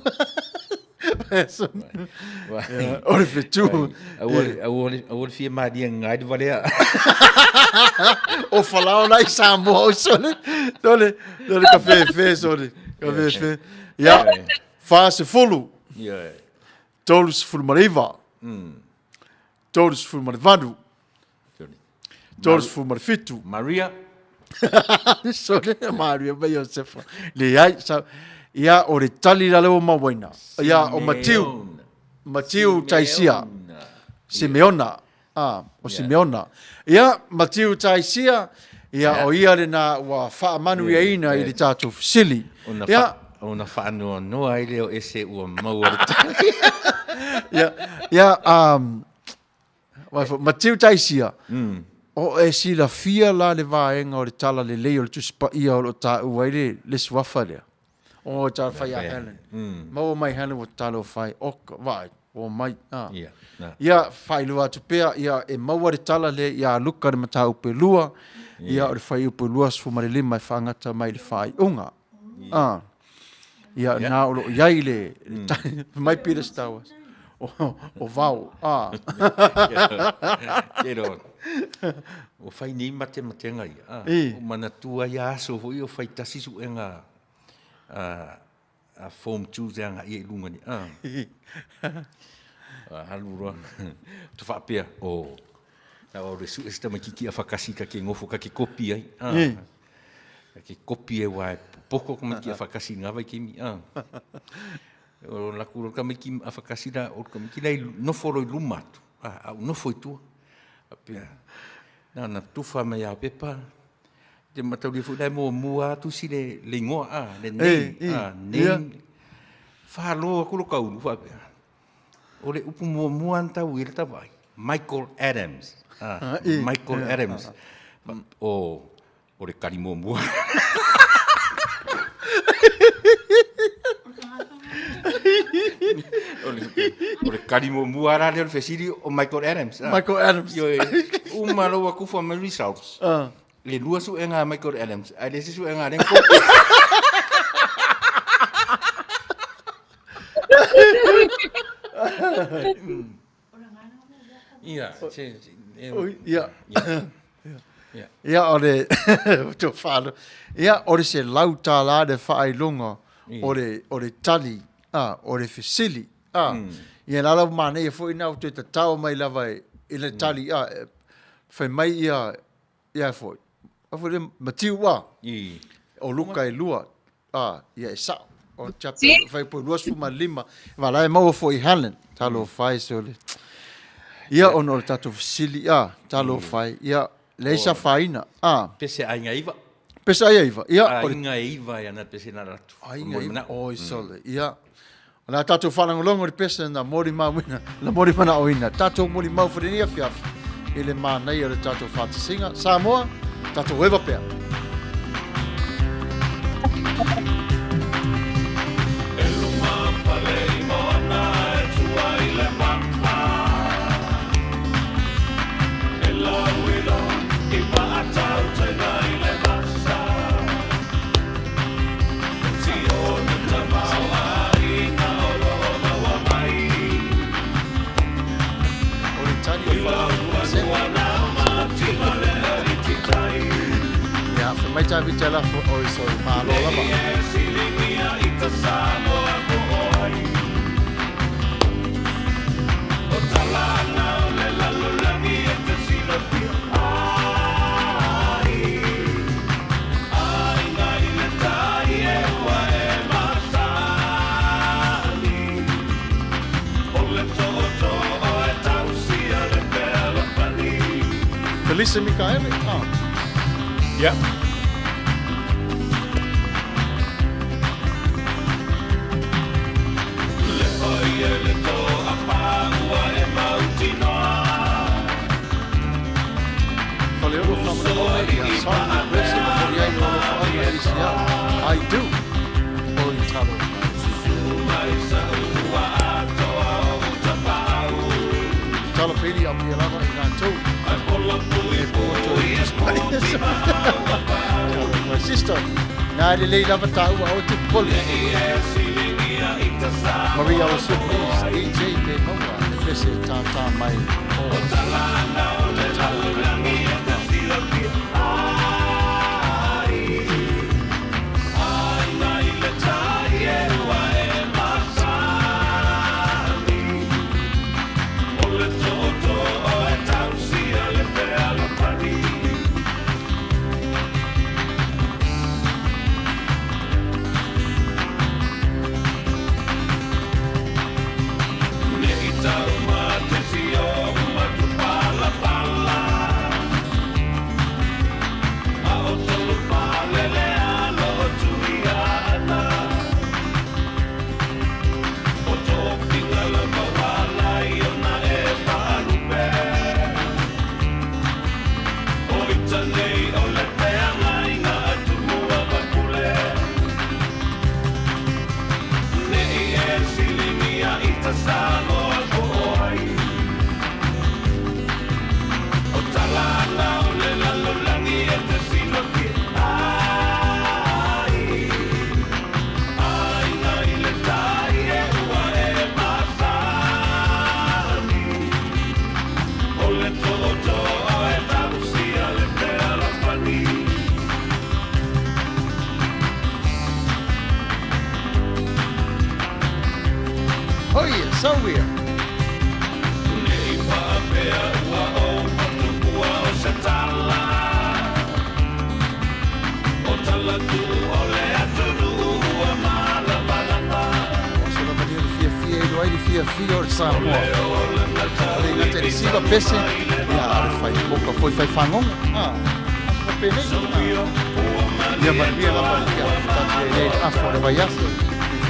O le fetu. Awol fia maria ngai de valea. O falao lai Samoa o sole. Dole kafe fe sole. Kafe fe. Ja, fase fulu. Yeah. Tolus fulmariva. Tolus fulmarivadu. Tolus fulmarifitu. Maria. Sole Maria ba Josefa. Le ai sa ia o le tali la leo mawaina. Ia o Matiu Taisia. Simeona. O Simeona. Ia Matiu Taisia. Ia o ia le na wa fa Manuia ina i le tatu sili. Ia Ona whaanoa noa i leo ese ua maua le tali. ia Matiu Taisia. O e si la fia la le vaenga o le tala le leo le tuspa ia o lo ta uaile le swafa lea. O ta fai a Helen. Mau mai Helen o talo fai oka vai. O mai. Ia fai lua tu pea ia e maua le tala le ia luka le mata upe lua. Ia o le fai upe lua sfuma le lima e whangata mai le fai unga. Ia na o lo iai le mai pira stawas. O vau. Kero. O fai ni mate ngai. O manatua ia aso hoi o fai tasisu e ngā a form 2 te anga i e lunga ni. Halurua. Tu whapea. Na o resu e sta makiki a whakasi ka ke ngofo ka ke kopi ai. Ka ke kopi e wai poko ka makiki a whakasi ngā vai kimi. O lakuro ka makiki a whakasi ra o ka makiki lai noforo i lumatu. Au nofo i tua. Apea. Na tufa mai a pepa. Te matau li fudai mo mua tu si le ngoa le nei nei fa lo ku lo kau fa o le upu mua anta wil ta vai Michael Adams Michael Adams o le kari mua o le kari mua ra le fesiri o Michael Adams yo uma lo ku fa me results le lua su enga Michael Adams ai le su enga den ko ia ore to falo ia ore se lauta la de fai longa ore tali ore fisili ia la la mane e foi na te tau mai lava i le tali fai mai ia foi Afore Matiu wa. O luka e lua. Ia e sa. O chape fai po lua suma lima. Wala e mau fo i Helen. Talo fai se ole. Ia ono tato fisili. Talo fai. Ia leisa faina. Pese ainga iva. Pese ainga iva. Ia. Ainga iva ia na pese na ratu. Ainga iva. Oi sole. Ia. Ona tato whanangolongo ri pese na mori mawina. Na mori mana oina. Tato mori mau Foleni Afiafi. Ele mānei o le tato whātisinga. Samoa. Tato wewa pea. Ela wila, i pa atau te nai le la fo o so ma lo la ba. Felice Mikaeli? Oh. Yeah. I do. O Italo. Italo Pedi up here, lava in that too. My sister. Now the lady of a tower out to pull it. Maria was so pleased. DJ came over. This is Tata my. Oh yeah, so weird. Fio Samuel. Ele te reciba pese. Ya, fai pouco foi fangonga. Ah, as pene. Ya Manuia la Manuia. Tá ele afo de vaiaso.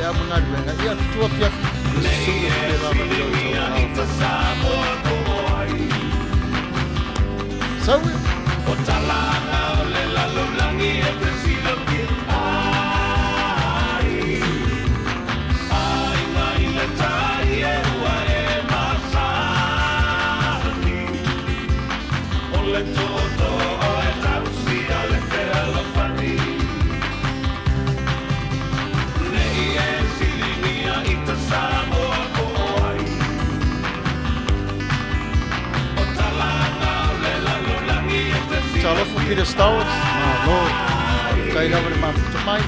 Ya bunga venga. Ya Fetu Ole Afiafi. So we Talo for Peter Stowers. Ah, Lord. Kaya na rin mafuto mai.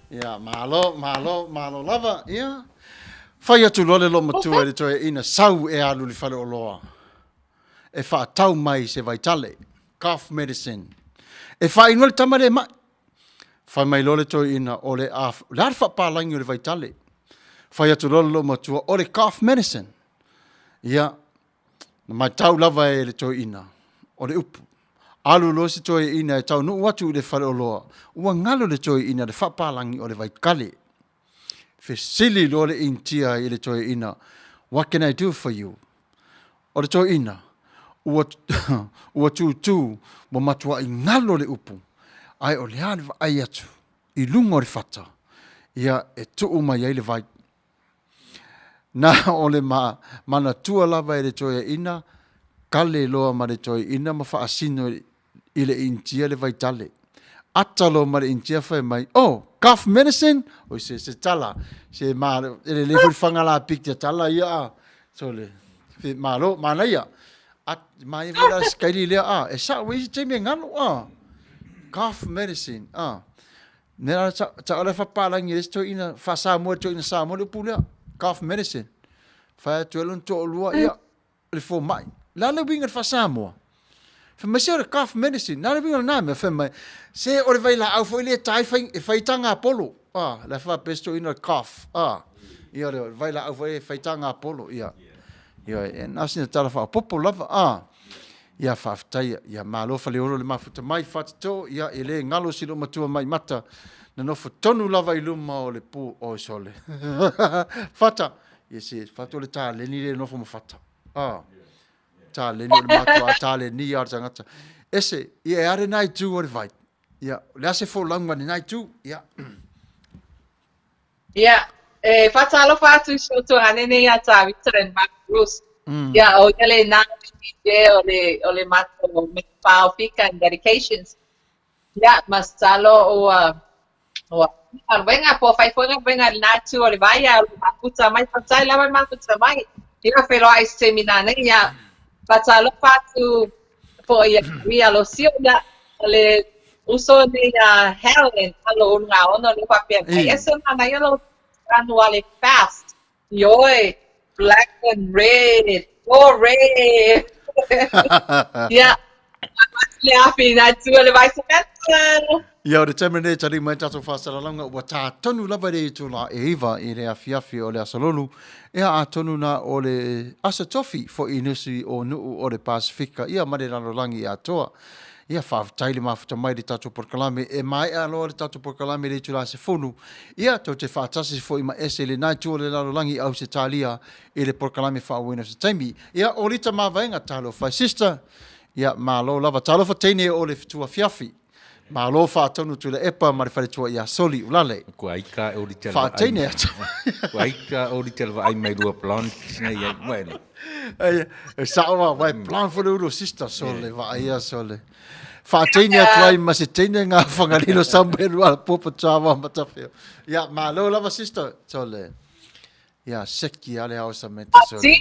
Ya, malo lava, ya. Whai atu lole lo matua e toi ina sau e alu li whale o loa. E wha tau mai se vaitale, cough medicine. E wha inua le tamare mai. Whai mai lole toi ina ole af, lar wha pālangi o le vaitale. Whai atu lole lo matua o le cough medicine. Ia, na mai tau lava e le toi ina, o le upu. Alu lo se toi ina e tau nu watu le whale o loa. Ua ngalo le toi ina le wha pālangi o le vaitale. Fesili lole intia i le toi ina. What can I do for you? O le toi ina. Ua tū mo matua i ngalo le upu. Ai o le hālewa ai atu. I lungo le whata. Ia e tuu mai ai le vai. Na o le mana tua lava e le toi ina, kale loa ma le toi ina, ma wha asino i le intia le vai tale. Atalo ma le intia whai mai, cough medicine, o se tala, se ma le lefu whangala piktia tala ia, so le, malo, mana ia, ma i vila skaili lea, e sa wisi te me ngano, cough medicine, nera ta ole whapalangi le toi ina, wha Samuelu toi ina Samuelu pulea, cough medicine. Fa tuelun to lua ia le fo mai. La le winga fa Samoa. Fa masera cough medicine. Na le winga na me fa mai. Se o le vai la au fo ile tai fa e fa tanga Apollo. La fa pesto in cough. Ia le vai la au fo e fa tanga Apollo ia. Ia e nasina tala fa popo lava ia fa tai ia malo fa le oro le mafuta mai fa to ia ele ngalo silo matua mai mata. Na no fo tonu lava i luma o le pu o sole. Fata Yes, fatu le tale ni le no fo mafata. Tale ni le matua tale ni ar tangata. Ese ia are nai tu o le vai. Ia, le ase fo langwa ni nai tu. Ia. Ia, fatalo fatu shoto anene ia ta vitren Mark Bruce. Ia, o ele na o le mato me pao fika and dedications. Ia, masalo venga po fai venga na tu o le vai a puta mai fatai lava mai puta mai ia felo ai seminane ia fatalo fatu po ia via lo sio da le uso de Helen alo una ono le papel eso na yo lo annually fast yo black and red red ia le afi na tu le vai se Ia o le temene tari mai tato whasalalanga ua tā tonu lava re tu la e iwa i le afiafi o le asalolu ea a tonu na o le asa tofi fo i nusi o nuu o le Pasifika ia mare ranolangi i atoa ia whawtaile mafuta mai le tato porkalame e mai a loa le tato porkalame le tu la se fonu ia tau te whaatasi fo i ma ese le nai tua le ranolangi au se talia i le porkalame whaawena se taimi ia o lita mawaenga talo whai sister ia malo lava talo whateine o le Fetu Ole Afiafi ma lo fa tonu tu le epa ma le fale tua ia soli ulale Ko aika o li tele. fa tene ata Ko aika o li tele ai mai rua plan sina ia bueno. e sawa vai plan for the sister sole va ia sole fa tene ata ai ma se tene nga Fagalilo Samuelu Alopopo tawa Matafeo ia ma lo lava sister sole ia seki ale hausa menta sole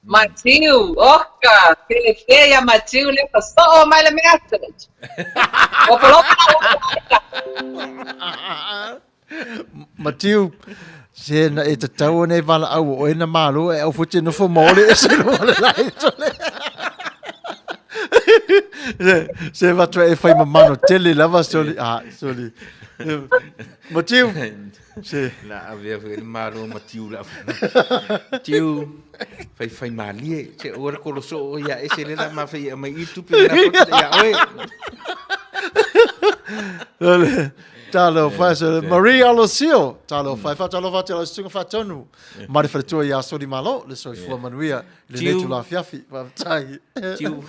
Matiu, oca, que feia Matiu, le passou mais le message. O Matiu se na e te tau nei wala au o ena malo e au futi no fo mole e se no le lai sole se va tu e fai mamano tele lava sole sole Matiu se La avea el malo Matiu la. Tiu fai mali se ora ko lo so ya ese le la ma fai mai itu pe na foto ya oi. Dale, talo faz Maria Lucio, talo faz talo faz talo singa faz tonu. Mari fa tu ya so di malo, le so fu Manuia, le netu la fiafi, va tai. Tiu.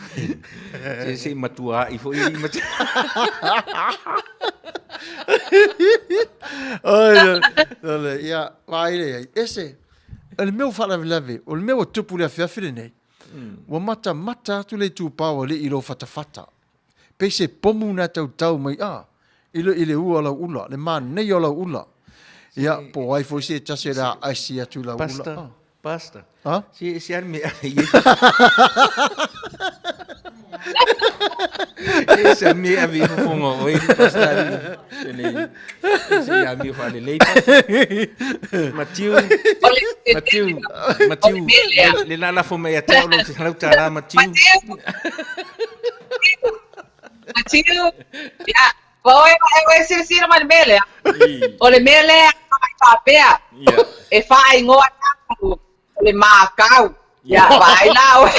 Se matua i fo i mate. Ai, dale, ya, vai le ese. El meu fala lave, o meu tupu le fiafi nei. Wa mata tu le tu pa o le ilo fata. Pese pomu na tau mai ile ua la ula le man nei ola ula ia po ai fo se tase da asia tu la ula Pasta. Ha? Si armi. Ese mi avi fongo oi pasta. Si armi fa le lei. Matiu. Le la fo me ata lo se la tara Matiu. Matiu, ya, voi se mal mele. O le mele fa pea. E fai ngoa le macau. Ya, vai lá.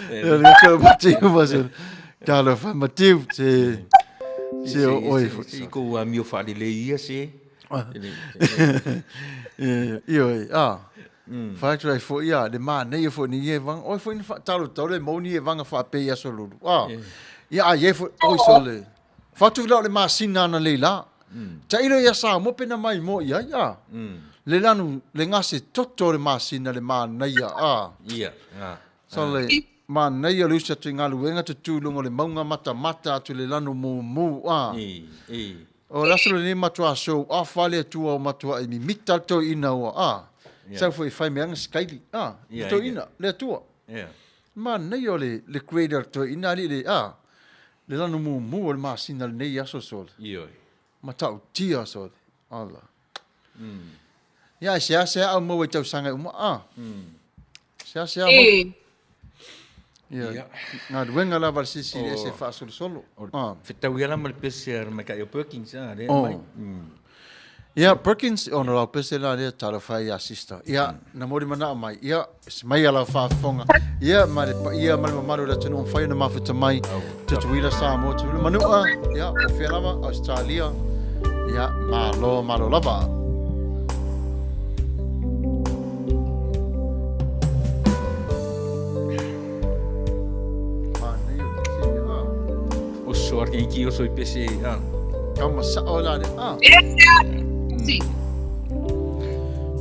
Ele que Matiu mas Carlo fa Matiu se oi si ko a mio fa le ia se. Io fa trai fo ia de man nei fo ni e vang oi fo ni fa talo talo mo ni e vanga fa pe ia solo Ia a ye fo oi sole. Fatu la le masina na le la. Ta ilo ia sa mo pena mai mo ia ia. Le lanu le ngase toto le masina le mana ia a. Ia. Sole mana ia lu sa tinga lu wenga tu lungo le maunga mata tu le lanu mu a. O la solo ni matua so a fale tu o matua I mi mita to ina o a. Sa foi fai me ang skaili a. To ina le tua. Ia. Mana ia le creator to ina le a. Le lanu mu le masina le nei aso sol. Ia. Matau tia sol. Ala. Ya sia au mo tau sanga uma a. Sia mo. Ya. Nga duenga la val sisi ese fa solo. Fetau ia la mal pese me ka yo Perkins de mai. Ya Perkins on la pese la de tala fa ya sister. Ya na mori mana mai. Ya mai ala fa fonga. Ya mal maru la tunu fa na mafuta mai. Tutuila sa mo tu Manua. Ya o felava Australia. Ya malo lava. Soar que aqui eu sou IPC. Kama sa ola de Si.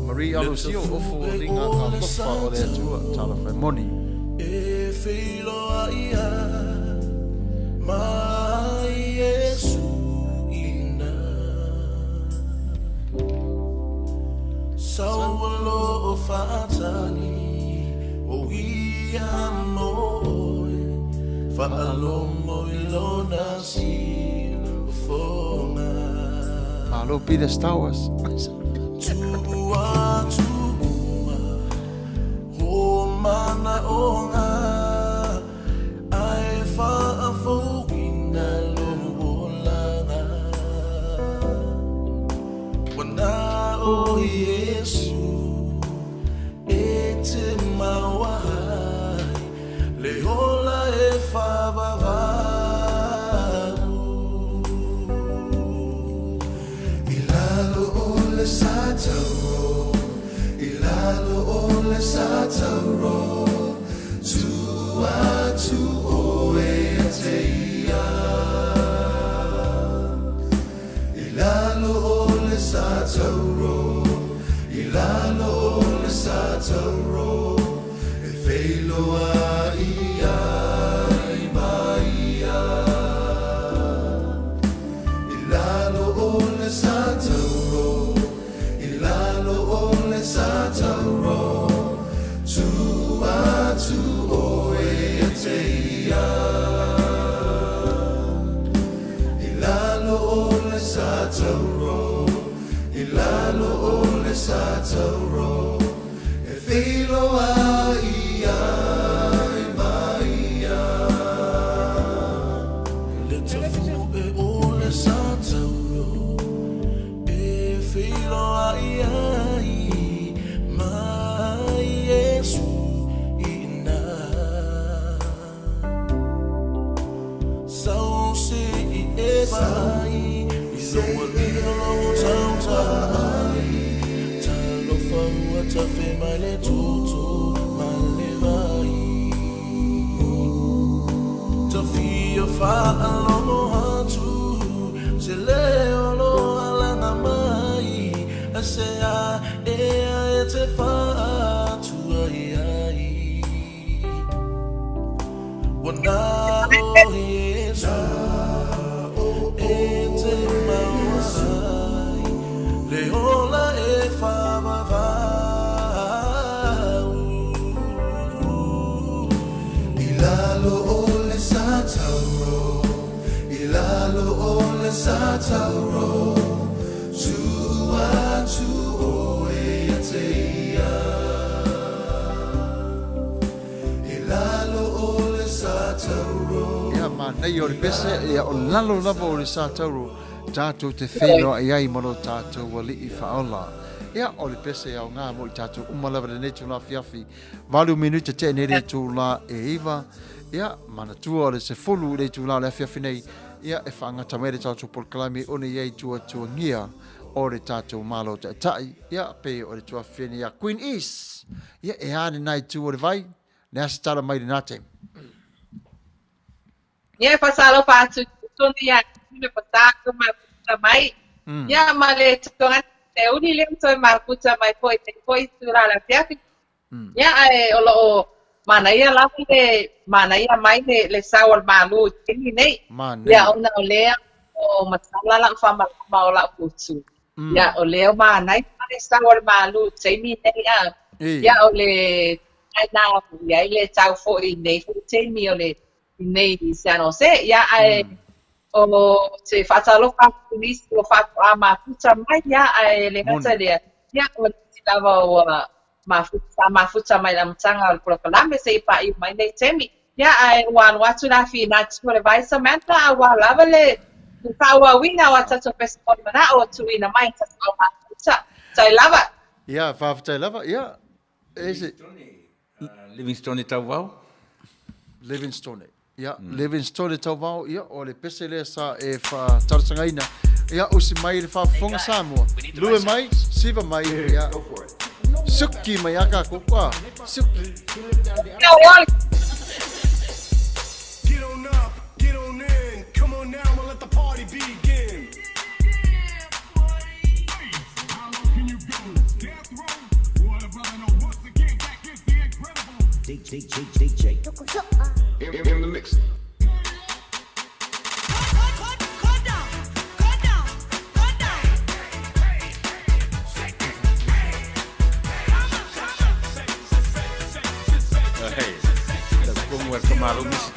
Maria Lucio o Foleni Alopopo Ole Afiafi tala fa moni. E filo ia ma Yesu ina Samuelu fatani o ia mo Fagalilo nasi fonga. Malo pides tawas. Tugua ho mana onga ai fa fo ina lolanga. Wana o Yesu ete mawai leola e favava ilalo ole sataro tu oe ateia ilalo ole sataro e feiloa Sataro, e filo ia maia. Little fool e ole Sataro, e filo ia mai Yesu ina. So see e vai, so will Matafeo male tutu male vai Tafio fa alomo hatu se leo lo alanga mai asea e te fa tu ai wana o Yesu e te mawai leola e fa Sataro, tu oe ateia. Ilalo ole Sataro. Ia mana i ori pese ia o lalo lava o le Sataro. Tātou te whenua i ai mono tātou wali I whaola. Ia o le pese ia o ngā mo I tātou umalawa le netu la fiafi. Valu minuta te nere tū la e iwa. Ia mana tua o le se fulu le tū la le fiafi nei. Ia e whaangata mere tātou polkalami o ne iei tua ngia o le tātou malo te tai. Ia pe o le tua whene ia Queen East. Ia e hane nai tu o le vai. Ne asa tala mai le nate. Ia pasalo pa tu ia ni pata ko maputa mai. Ia male tonga te uni le to maputa mai foi tu la fiafi. Ia olo Manuia la Manuia mai le sawal malu ini nei. Ia ona ole o masala la fama la putu. Ia ole Manuia le sawal malu ini nei ia ole ai na ia le tau fo nei ini ole nei di San Jose ia o se fatalo fa pulis o fa ama puta mai ia le ngata dia ia o lava mafuta mai la mtanga al proclame se pa I mai nei temi ia wan watu na fi na tole vai Samantha wa lava le tawa wina wa tato pesco mana o tuina mai tato mafuta tai lava ia fa tai lava ia ese Livingstone tau wau Livingstone ia Livingstone tau wau ia o le pese le sa fa tarsangaina ia o si mai le fa fonga Samoa lue mai siva mai ia suki mai aka ko kwa suki Get on up, get on in, come on now and let the party begin. How low can you go? Death row? What a brother, no, once again, back is the incredible DJ. In the mix. Hey, como es como algo mis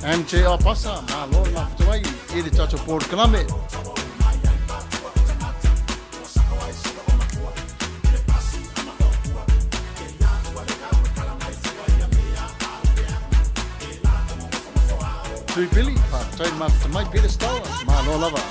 MJ pasa ma lo ma tuai ele tato por clame Tui Billy pa tai ma mai bile star ma lo lava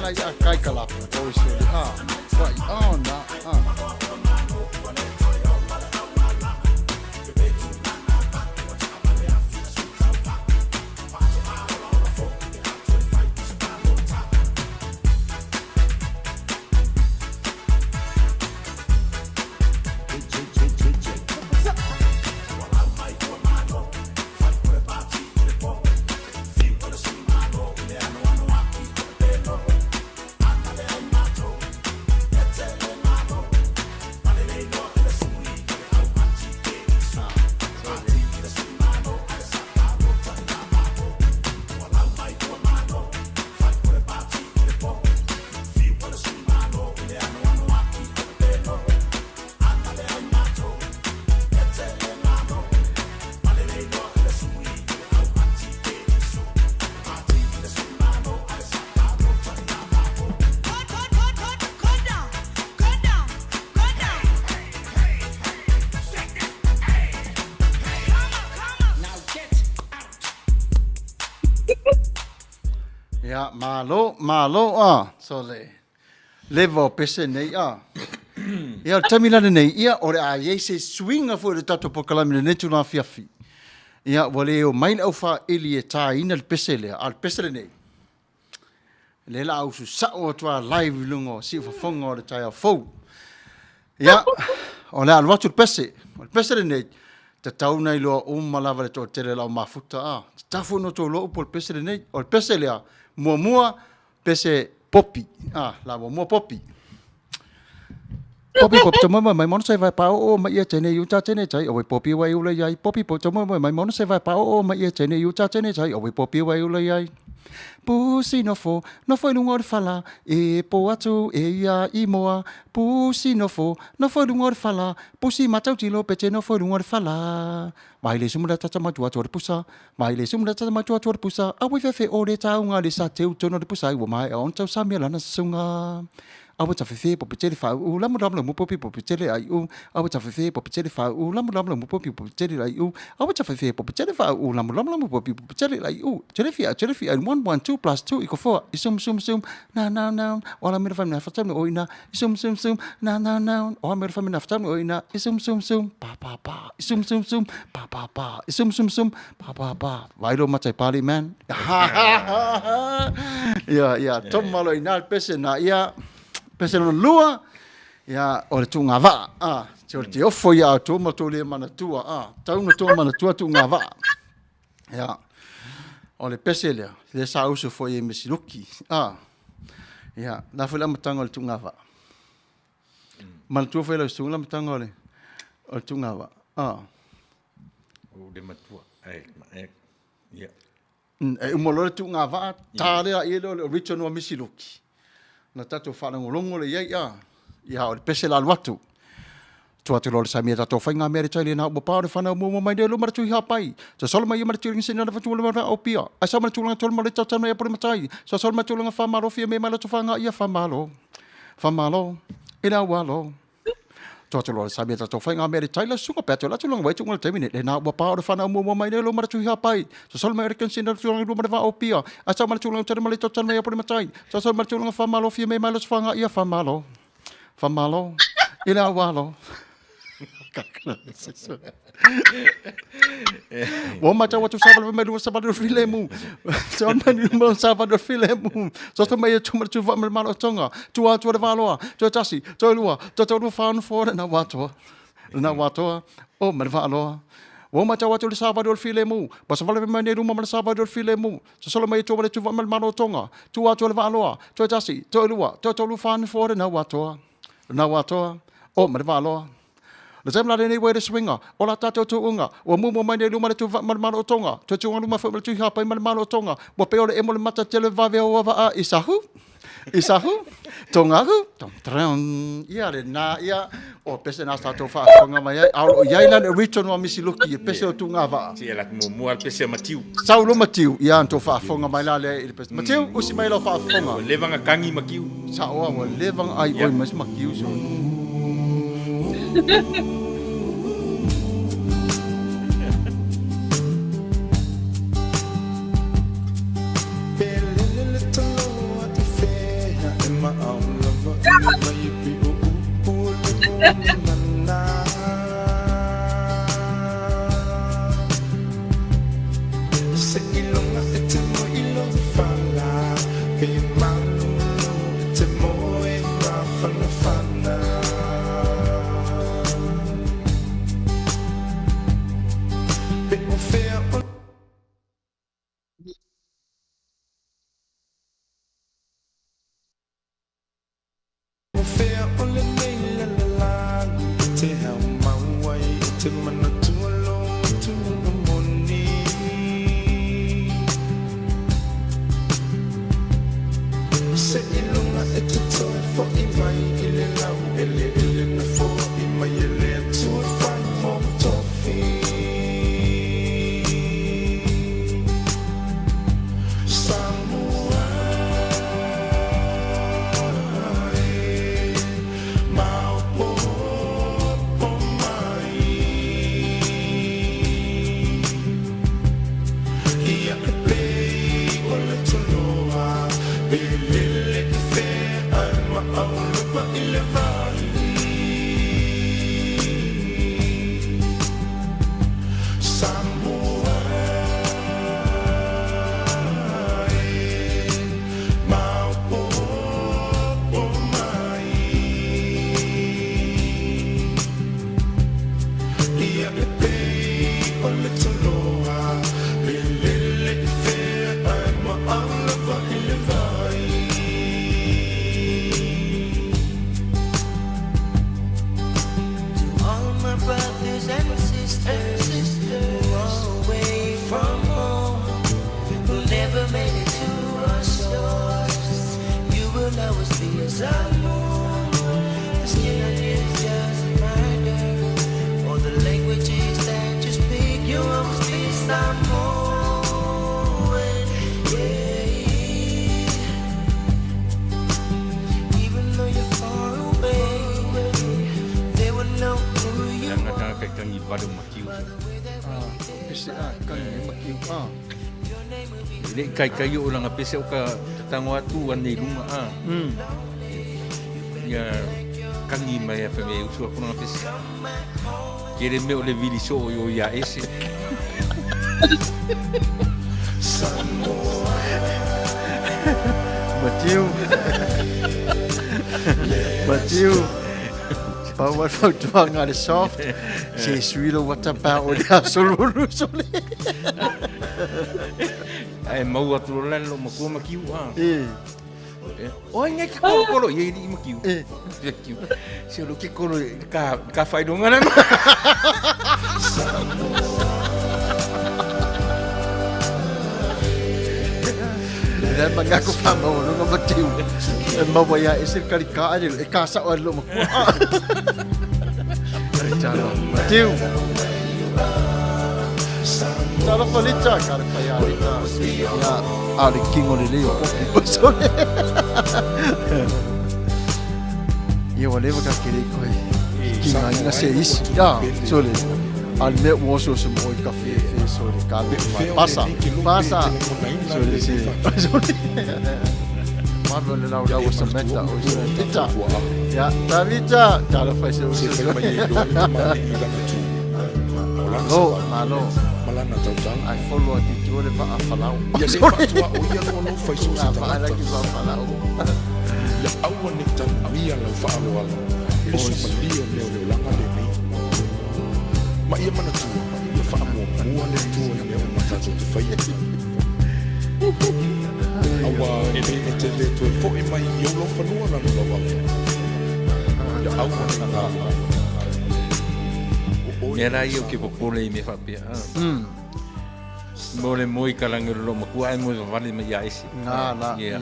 la ia kai kalapa o se vai ona Ya, malo so levo pese nei Ya, tamila nei ia ore a ye se swinga fo le tato pokalami ne tuna fiafi. Ya, wale o mail au fa ili e ta ina le pese le al pese nei. Le la au su sa o tua live lungo si fo fongo le tai fo. Ya, o le al watu pese, o pese nei. Te tau nei lo o malava le to tele la mafuta tafu no to lo pol pese nei, o pese le mua pese popi la mua popi popi to mai mon se vai pa o mai tene yu cha tene chai o popi wai u le yai popi to mai mon se vai pa o mai tene yu cha tene chai o popi wai u le yai pusi no fo lungo fala e po atu e ia i moa pusi no fo lungo fala pusi matau tilo pete no fo lungo fala mai le sumula tata matua tua pusa mai le sumula tata matua tua pusa a we fe o le tau nga le sa teu tono de pusa i wo mai on tau samia na sunga awa tawhewhe po pitele whau lamu mo popi po pitele ai u awa tawhewhe po pitele whau lamu mo popi po pitele ai u awa tawhewhe po pitele whau lamu mo popi po pitele ai u telefia 1 1 2 plus 2 iko 4 isum na ola mera famina fatam oina isum na ola mera famina fatam oina isum pa isum pa isum pa vairo matai pali man ya tomalo ina pese na ya pese no lua ya o le tunga va te ofo ya to mo to le mana tua tau no to mana tua tunga va ya o le pese le sa uso foi e mesiluki ya na foi la matanga le tunga va man tua foi la tunga la matanga le tunga va o de matua ya e mo le tunga va tale a ile le original mesiluki na tato whanangolongo le iei ia o le pese la watu. Tua te lore sa mea tato whainga mea re taile na ua pāre whanau mua mai reo mara tui hapai. Sa solo mai mara tui ringi na watu mara o pia. A sa mara tūlanga tolu mara tau mai apore matai. Sa solo mara tūlanga whamaro fia me mai lato whanga ia whamalo. Ina walo. Tua te lore sa mea tato whainga mea re taile sunga pēto la tūlanga wai tūnga le temine. Le na ua pāre whanau mua mai reo mara tui hapai. Sa solo mai ringi na tūlanga mara o pia. A sa mara tūlanga tolu mara tau mai apore matai. Sa solo mara tūlanga whamaro fia me mai lato whanga ia whamalo. Ina walo. Wa mata watu sabal me lu sabal filemu. So mani mo sabal filemu. So to me tu mar tu va mar malo tonga. Tu a tu valoa. Tu tasi. Tu lua. Tu tu fan for na wato. Na wato. O mar valoa. Wa mata watu sabal filemu. Ba sabal me ne lu mar sabal filemu. So solo me tu va mar malo tonga. Tu a tu valoa. Tu tasi. Tu lua. Tu lu fan for na wato. Na wato. O mar valoa. Le time la nei way de swinga. Ola tato tu unga. O mumo mai nei luma tu mano tonga. Tu tu luma fo tu ha pa mano tonga. Mo pe ole emol mata tele va ve o va isahu. Tonga hu. Tom tram. Ia le na ia o pese na sta to fa fonga mai au ia ila return wa misi luki pese o tunga va. Si ela mo al pese matiu. Saulo matiu ia to fa fonga mai la le pese. Matiu usi mai lo fa fonga. Levanga kangi makiu. Sa o levang ai oi mas makiu so. Se ilonga ete mo ilong fala Pe manu ete mo e rafana fana Pe o fea o fea o le nei la la la Te hau mauai ete mana tualo tu moni Se ilunga e te toi fo I mai I le lau ele na fo I mai ele tu whai mo tofi Samuelu Maupo po mai Ia e pei o le toloa Belele I fe ai ma aulupa I le vali Samuelu Maupo po mai Ia e pei o le toloa Belele I fe ai ma aulupa I le vali All my brothers and sisters who are away from home, who never made it to our shores, you will always be as I mourn. The skin on you is just a reminder. All the languages that you speak, you will always be Samoan. Yeah. Even though you're far away, they will know who you Yang are. ada kai kangi baru makiu. Pisi kangi makiu. Ile kai kai o langa pese o ka tango atu ane lunga Ya kangi mai fa me usu ko na pese. Kere me o le vili so yo ya ese. Matiu. Bawa foto ngare soft. Se suilo wata pa o dia solulu sole. Ai mau atu lan lo maku makiu Eh. O ngai ka kolo ye di makiu. Makiu. Se lo ke kolo ka fai do ngana. Dan mengaku faham bahawa lu ngam betiu. Bawa ya isir kali ka aja e kasak wa lu maku. Cara betiu. Cara falita cara paya lita. Ya ali kingo le leo. Ya wale ka kiri ko. Kinga ina se is. Ya sole. Al me woso se mo café sole kabe. Pasa. Sole si. Mabel le lau lau sa meta o sa ya Davita cara faz o seu malo Malana tautang I follow a dito le pa falau Ya le fatua o ia no fai so sa pa ala ki va falau Ya awa ni tan avia la fa alo alo Ele so palia le o langa le mi Ma ia mana tu ia fa mo mua le tu le o mata tu fai Awa e te le tu fo I mai yo lo fa no na lo wa Ya awa ni na Mera eu ke popole me fa pia. Mole moi kalangero lo maku ai mo vale me ya ese. na Yeah.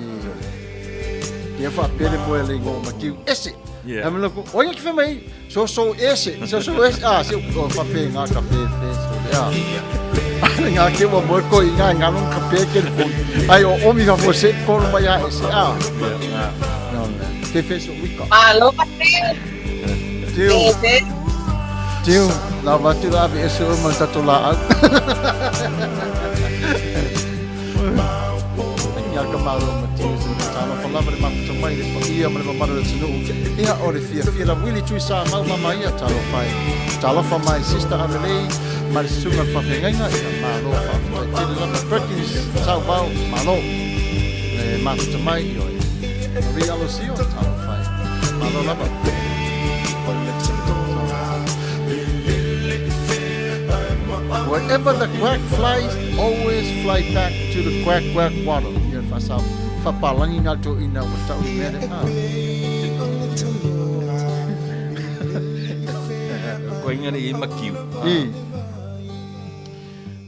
ia fa pele mo ele ngo maki ese Yeah. amelo ko oya ki fe mai so ese so ese se o fa pe nga ka pe ya nga ke mo mo ko nga non ka pe ke ai o mi va você ko no ya ese no que fez o wika Matafeo. Tio, la batu la bi eso mo tatu la. Ya ka malo mo tio. talo falava le mafta mai le ia ma le mamara le tunu ia o le fia la wili tui sa mau mama ia talo fa mai sister Avelei ma le sunga fa fengaina ia malo fa tele la Perkins sao bao malo le mafta mai io ri alo sio talo fa malo lava wherever the quack flies, always fly back to the quack water. Ia fa palangi na to ina wa tau mere. Ko inga le makiu.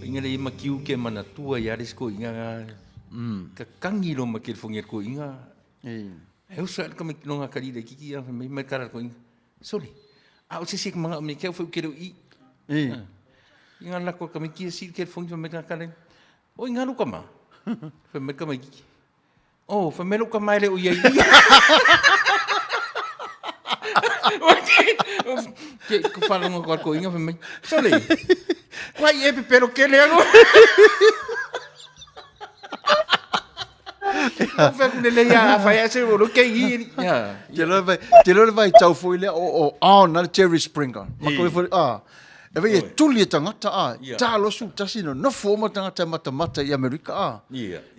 Inga le makiu ke manatua yaris ko inga ka kangilo makil fongir ko inga. Eu sa ka mikno nga kali de kiki ya me kara ko inga. Sorry. A o se sik mga me ke fu kero I. Inga la ko kami kia sil ke fongi me ka kalen. O inga lu kama. Fe me kama kiki. Oh, fe me lu kama le o ye. Que fala ngo ko inga fe me. Sorry. Wai e pero que le hago? Fe ku le ya fa ya se lo ke I. Ya. Te lo vai tau foi le o na Jerry Springer. Ma ko foi e vai tuli tangata talo su tasino no forma tangata mata I Amerika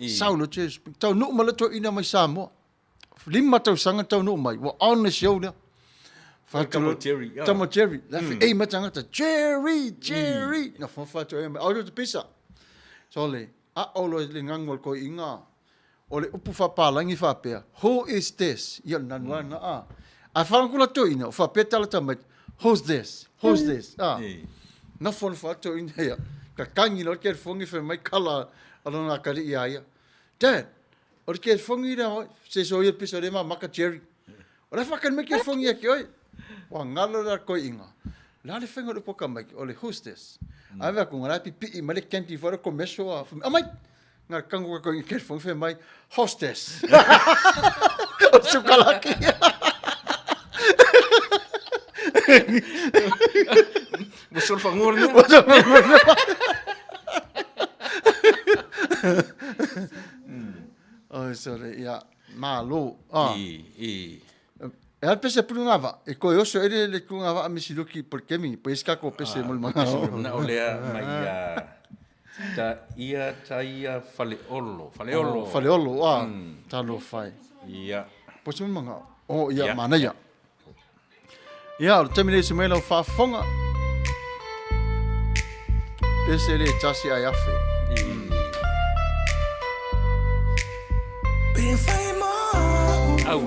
Saulo Jerry Springer tau no mala to ina mai Samoa. Lima tau sanga tau no mai wa on the show le. Tamo Jerry. Tamo Jerry. La fi matangata Jerry. Na fa to auto de pisa. Sole olo le ngangol ko inga. Ole upu fa palangi fa pe. Who is this? Ia nanwana a fa kula to ina fa pe tala tama. Who's this? Na fon fa to ina ia. Ka kangi no ke fongi fe mai kala alona kali ia. Dad, o ke fongi na se so ia pisa de ma maka Jerry. Ora fa kan me ke fongi ke oi. Wa ngalo la ko inga. La le fengo de poka mai. Ole who's this? Ava ku ngara pi male kenti for ko meso a. Amai ngar kango ko ke fongi fe mai hostess. O sukalaki. Busol fangorno. Oh, sorry, ya malo. E al pese prungava e ko yo so ele le prungava a misiluki porque mi pesca ko pese mol manga. Na olea mai ta ia faleolo. Talo fai. Ia. Pois manga. Oh, ia Manuia. Ia, o terminei Samuelu fa fonga. Pese le tasi ai afe. Au.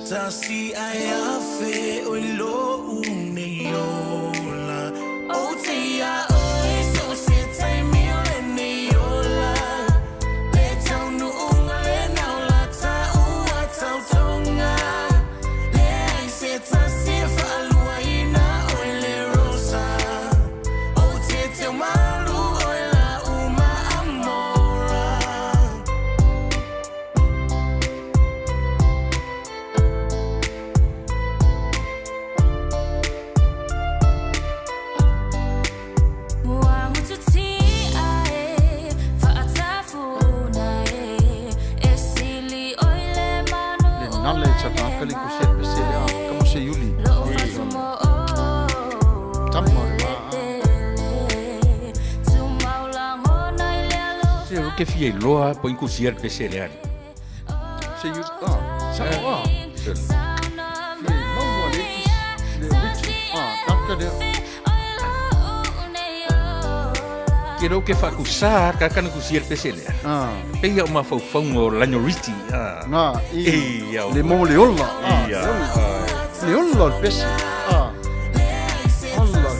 Tasi ayafe oilo uneyola otia oi so se mi oneyola leta unu ungale na ulata uata utonga le se tasi falua ina oile rosa otete malu oila uma amora. Nale chakakali ko siya pese le kamo se yuli. Se o ke fie loa po in kusier pese le ari. Se yuli. Sama. Kero ke fakusar ka kan kusier pese le. Pe ia ma fo fongo lanyo riti. Na le mo le olla. Le olla pese. Allah.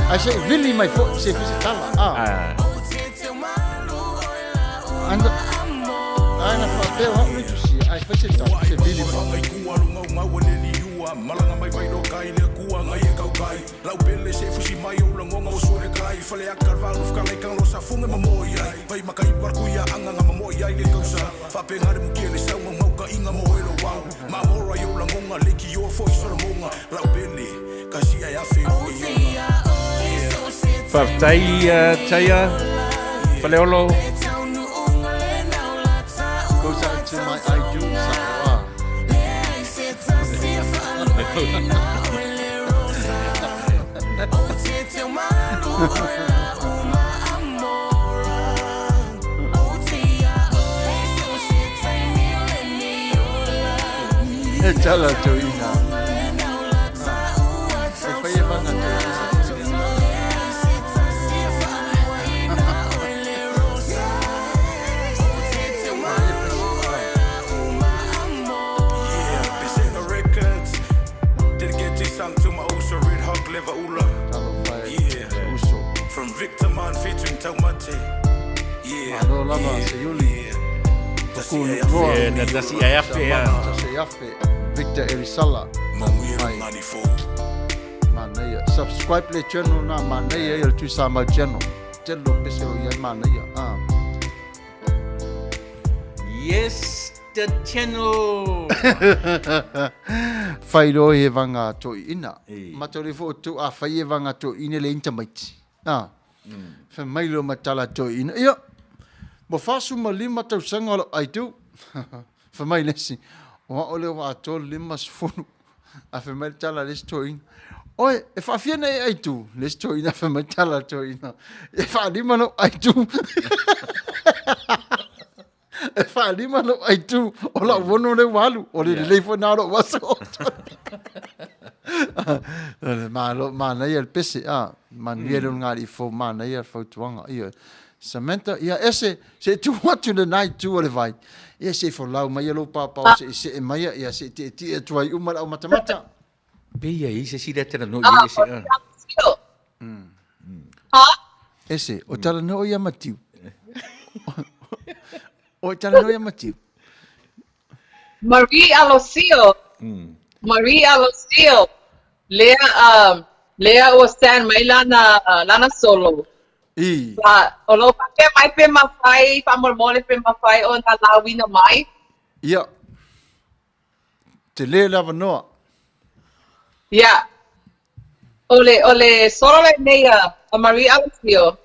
I say really my foot se pese kala. Anda. Ana fa pe wa mi tusi. Ai fese ta se really. mua malanga mai vai no kai le kua ngai e kau kai lau pele se fusi mai o langonga o sore kai fale akarvalu fkalai kang lo safunga mamoi ai vai makai barku ya anga mamoi ai le kausa fa pengare mukiele sau mau ka inga moelo wau mamora yo langonga leki yo foi solomonga lau pele kasi ai afe o ia Whaftai taia Whaleolo Goes out to my I do sawa. Chala Joina. From Victor Man featuring Taumate. Yeah. Alo lava se yuli. Na nasi Afiafi Afiafi. Victor Erisala. Manuia 94. Manuia. Subscribe le channel na Manuia il tu sama channel. Channel pese o ya Manuia. Yes, the channel. Whairo he vanga to ina. Matori fo tu a whai e vanga to ina le intamaiti. Whamailo matala to ina. Ia, mo whasu ma lima tau sanga lo ai tu. Whamai nesi. Wa ole wa ato lima sfunu. A whamai tala les to ina. Oi, e whawhiana e ai tu. Les to ina whamai tala to ina. E whaalima no ai tu. E whaalima no ai tu. O la wono le walu. O le leifo naro waso. Mana ia pese Manuia le ngari fo mana ia fo tuanga ia Samantha ia ese se tu watu le night tu ole vai ia se fo lau mai lo papa se mai ia se ti tu ai uma au matamata Pia i se sira tera no i se ese o tala no ia matiu o tala no ia matiu Marie Alocio. Lea o stand mai lana solo. O lo pe mai pe mafai, pa mormole pe mafai o na lawi na mai. ia te le lava noa Yeah. Ole solo le mea a Marie Alocio.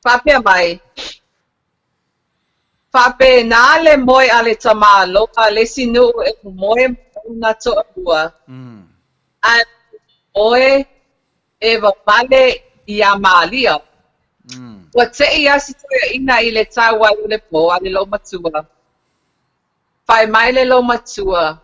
Pa pe mai. Pa pe na le moi ale tama loka le sinu e moi na to bua. A moi e va male ia malia. Wa te ia si toia ina i le taua i le po ale lo matua. Fai mai le lo matua.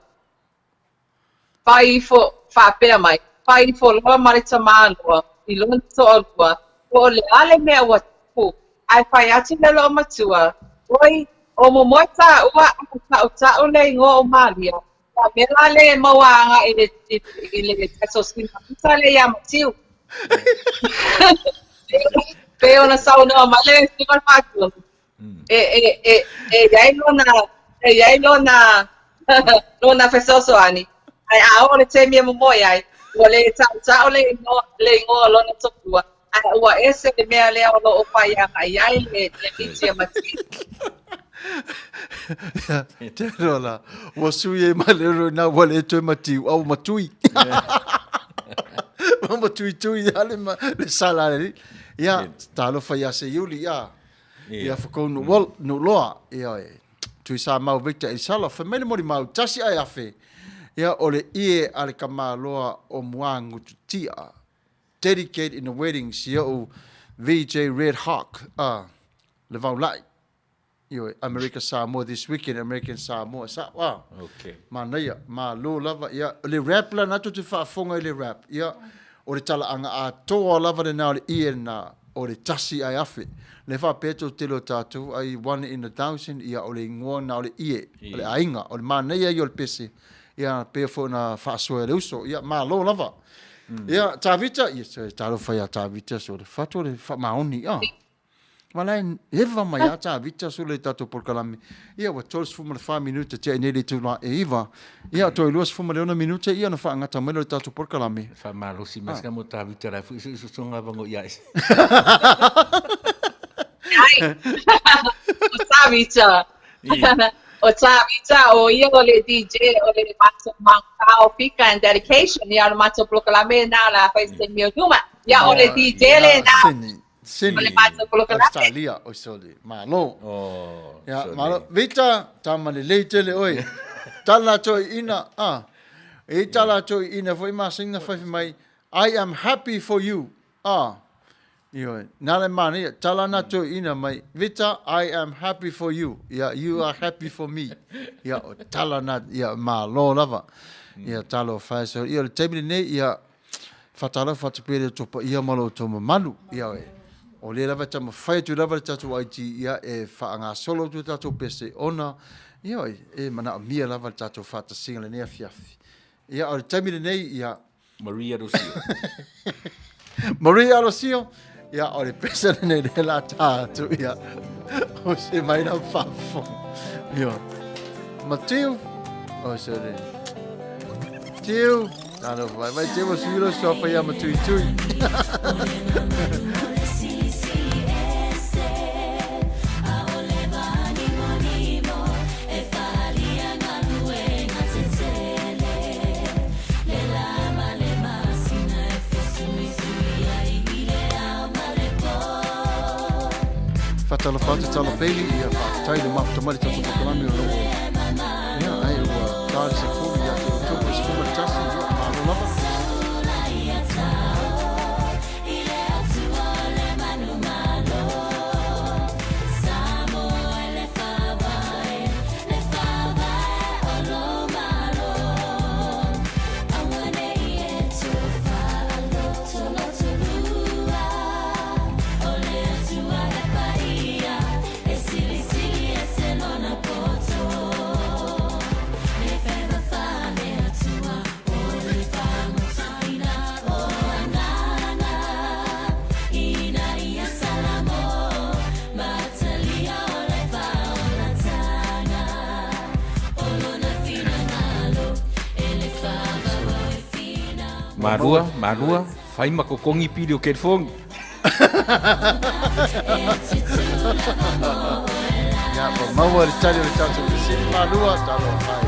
Fai fo fa pe mai. Fai fo lo male tama loa i lo to alua. O le ale mea wa pu. Ai fai ati le lo matua. Oi o mo moita ua ta o le ngo o malia. Ta mela le mawanga i le taso sina. Ta le ia matiu. Peo na sauna male sima fatu. Yai lona fesoso ani. Ai a ole te mia mo ai. Ole ta ole ngo lona tokua. Ai ua ese le mea le o lo pa ia ai le itia mati. te rola wa suye malero na wale to mati au matui Mama tui ale ma le sala ia talo fa ia se yuli ia fo no wal no loa ia tui sa mau Victor e sala fa mele mori mau tasi ai afe ia ole ie ale kama loa o muangu tia dedicate in the wedding o VJ Red Hawk le vau lai America Samoa this weekend American Samoa Okay. Manuia ma lo lava ia le rap la na tu te fa fonga le rap ia o le tala anga a toa lava le na le iena o le tasi ai afe le fa peto te lo tatu ai one in a thousand ia o le ngoa na o le ie o le ainga o le Manuia i o le pese ia pe fo na fa so le uso ia ma lo lava ia tavita ia talo fa ia tavita so le fa to le fa maoni Malai eva mai ata vita sule tato por kalami. Ia wa tols fuma 5 minuta te nele tu la eva. Ia to luas fuma 1 minuta ia na fa ngata melo tato por kalami. Fa malo si mas kamu ta vita ra fu su songa bango ia. Ai. O Savita. O Savita o ia ole DJ ole Matafeo fica em dedication ia no Mato Proclame na la faz meu duma. Ia ole DJ le na. Sini. Ole Mato Proclame. Australia o sole. Malo. Oh. Ya, malo. Vita tamale leitele oi. Tala toi ina e tala toi ina foi masing na foi mai. I am happy for you. Yo, nale mani tala na toi ina mai. Vita, I am happy for you. Ya, you are happy for me. Ya, tala na ya malo lava. Ya talo fai so. Ya tebili ne ya fatala fatupere topa ia malo toma malu. Ya o le lava tama fai tu lava tatu aiti ia e whaanga solo tu tatu pese ona ia e mana mia lava tatu whata singa ne afiafi ia o le taimile nei ia Maria Rosio. Maria Rosio ia o le pese nei le la tatu ia o se mai na whafo ia Mateo o se le Teo tano vai teo suilo sopa ia matui tui Fatala fata tala peli ia fatai le mafta mali tatu pakalami o loo. Ia ai ua tari se fumi ia te utopo se fuma tasi ia malo lava. Manua, fai makokongi pili o kerfong. Ia pa maua le tali o le tatu le sini malua talo fai.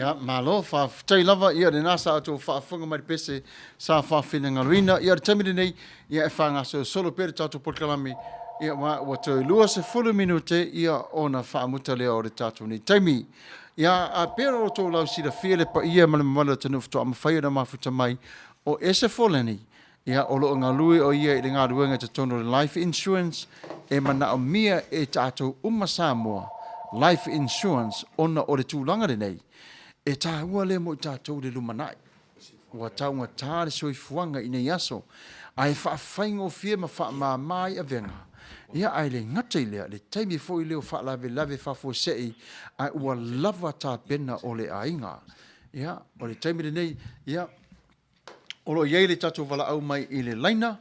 Ia, malo, whaafutai lava, ia re nasa atu whaafunga mai pese sa whaafina ngaruina. Ia re tamiri nei, ia e whaangaso solo pere tatu porkalami. Ia wa toi lua se 40 minute, ia ona whaamuta lea o re tatu nei taimi. Ia a pera o tō lau sira whiele pa ia male mamala tanu fto ama whaia na mafuta mai o ese Foleni. Ia o loo ngā lui o ia i le ngā ruenga te tono life insurance e mana o mia e tātou Samoa. Life insurance ona o le tūlanga nei. E tā ua le mo i tātou le lumanai. Ua taunga tā le soifuanga i nei aso. Ai whaaffaingo fie ma whaamamai a venga. Ia ai le ngata i lea, le taimi fo i leo whaalawe lawe whafo sei, ai ua lava tā pena o le ainga. Ia, o le taimi le nei, ia, olo iei le tatu wala au mai i le laina,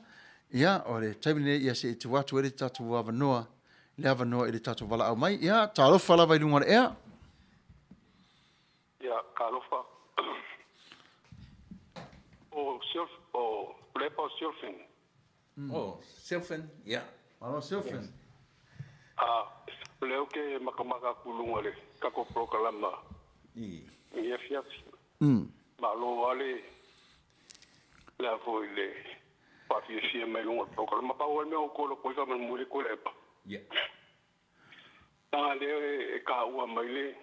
ia, o le taimi le nei, ia se i tu watu e le tatu wawanoa, le awanoa i le tatu wala au mai, ia, tā lofa lawa i lunga le ea. Ia, ka lofa. O lepa o surfing. Oh, surfing, ia. Alo surfing. Leo ke makamaka kulunga le, kako prokalama. Ia Afiafi. Ma lo wale, le afo i le, pafi e fia mai lunga prokalama. Pa wale mea o kolo koika man muli ko lepa. Ia. Tanga leo e ka ua mai le,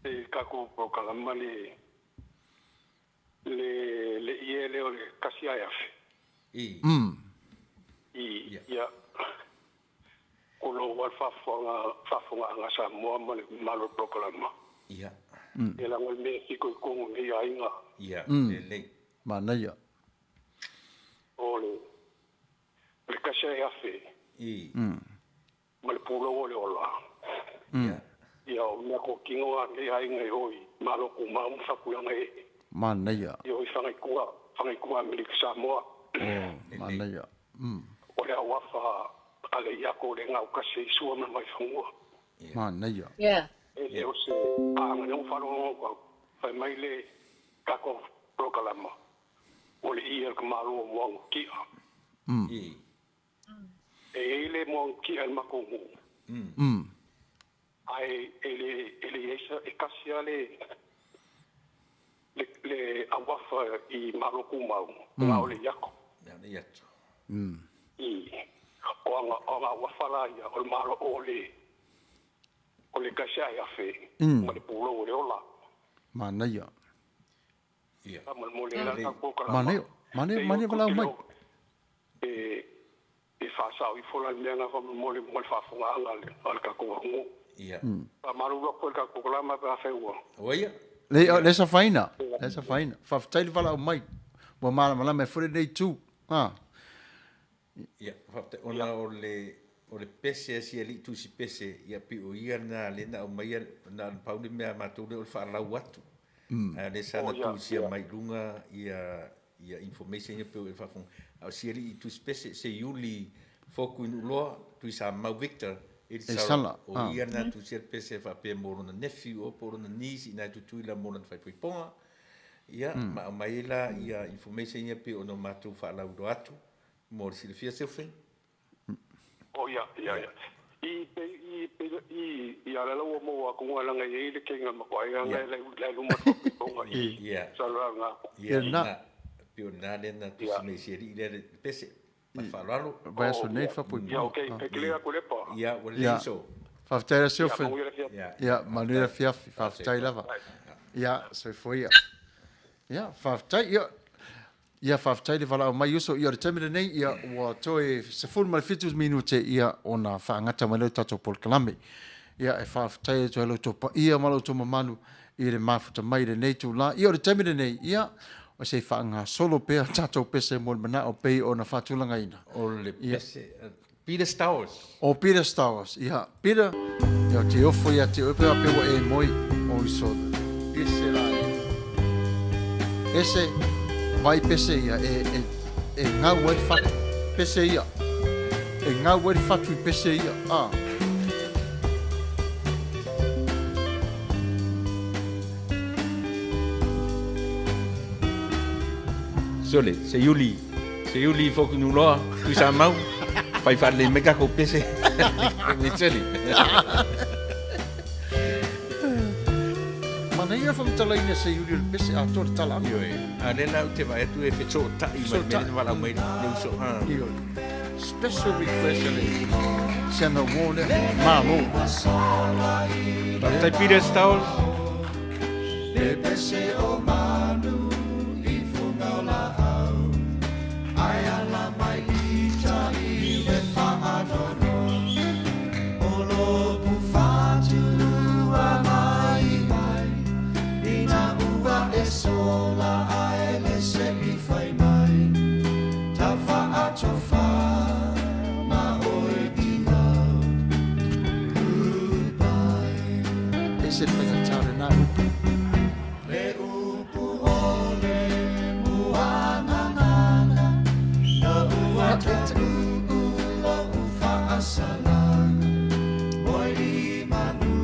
e kako prokalama le ie leo le kasi ayafi. Ia kolo wal fafonga anga Samoa male malo proklama. Ia. E la ngol me siko kongo me ainga. Ia. Le. Manuia. Ole. Le kasi ayafi. Male pulo ole ola. Ia. Ia o me ko kingo anga ainga hoi malo ko mamu fakulanga e. Manuia. Ia o fangai kua milik Samoa. Oh, manuia. O le awafa ale iako le ngau kase sua ma mai fangua. Manuia. Yeah. E o se anga neu whanonga whai mai le kako prokalama. O le ia ka malo moang kia. E le moang kia el makongu. Ai ele esa e kasia le awafa i malo kumau. Ngau le iako. Ia. O nga wafala ia o malo o le kasha ia fe ma le pulo o le ola Manuia. Ia. ma mo le la ka ko Manuia wala mai. E fa sa i fola le nga ko mo le fa fonga anga le al ka ko ngo Ia. pa maru ko ka ko la ma pa fe wo Oia. Le sa faina. Le sa faina. Whaafutai le wala au mai. Wa mala me fure nei tu. Ia, ona o le pese si ali tu si pese ia pi o ia na le na o mai na pauli mea matu le o fa la watu. Le sana tu si mai lunga ia information ia pe o fa fon. O si ali tu pese se yuli foku in lo tu sa mau Victor e sala o ia na tu si pese fa pe mo na nephew o por na nisi na tu la mo na fa pe ponga. Ia ma mai la ia information ia pe o no matu fa la do atu. Mor si le fia se fe. o ia i ala lo mo ko ngala nga ye le kenga ma ko ia nga le lu mo ko nga Ia. sala nga Ia na piona le na tu me seri le pese. Pa falalo. Vai so nei fa pui. ia okay pe kile ko le pa Ia o le so. Whaafutai la surfing. Ia. Ia, Manuia Afiafi. Whaafutai lava. Ia, so foi ia. Ia, whaafutai ia. Ia whaafutai le wala au mai uso ia re tamire nei ia ua toe se 45 minute ia ona whaangata mai leo tato polkalame. Ia e whaafutai e toi lau topa ia malo to mamanu i le mafuta mai le nei tu la. Ia re tamire nei ia o se whaanga solo pea tato pese mo mana o pei ona whatulanga ina. O le pese. Peter Stowers. O Peter Stowers. Ia, Peter. Ia te ofo ia te ope a pewa e moi o iso. Ese la e. Ese vai pese ia e ngā wari whatu pese ia e ngā wari whatu pese ia Sole, se yuli foku nuloa, tu sa mau, fai fa le mega ko pese. Na ia fa mtalaina se yuri le pese a tor tala. Io e. A lena te vai tu e feto ta I mai me wala mai ni so ha. Special request ale. Sema wone mamo. Tai pire staul. Le pese o manu I funga la au. Ai ala mai I tai le whaadono. Olo bufatu a mai mai. Ina ua e sola ai le se I fai mai. Ta whaatofa ma oi tina. Goodbye. Ese fenga tare na upu. Le upu ole muanangana. Na ua te ulo ufa asalanga. Oi I manu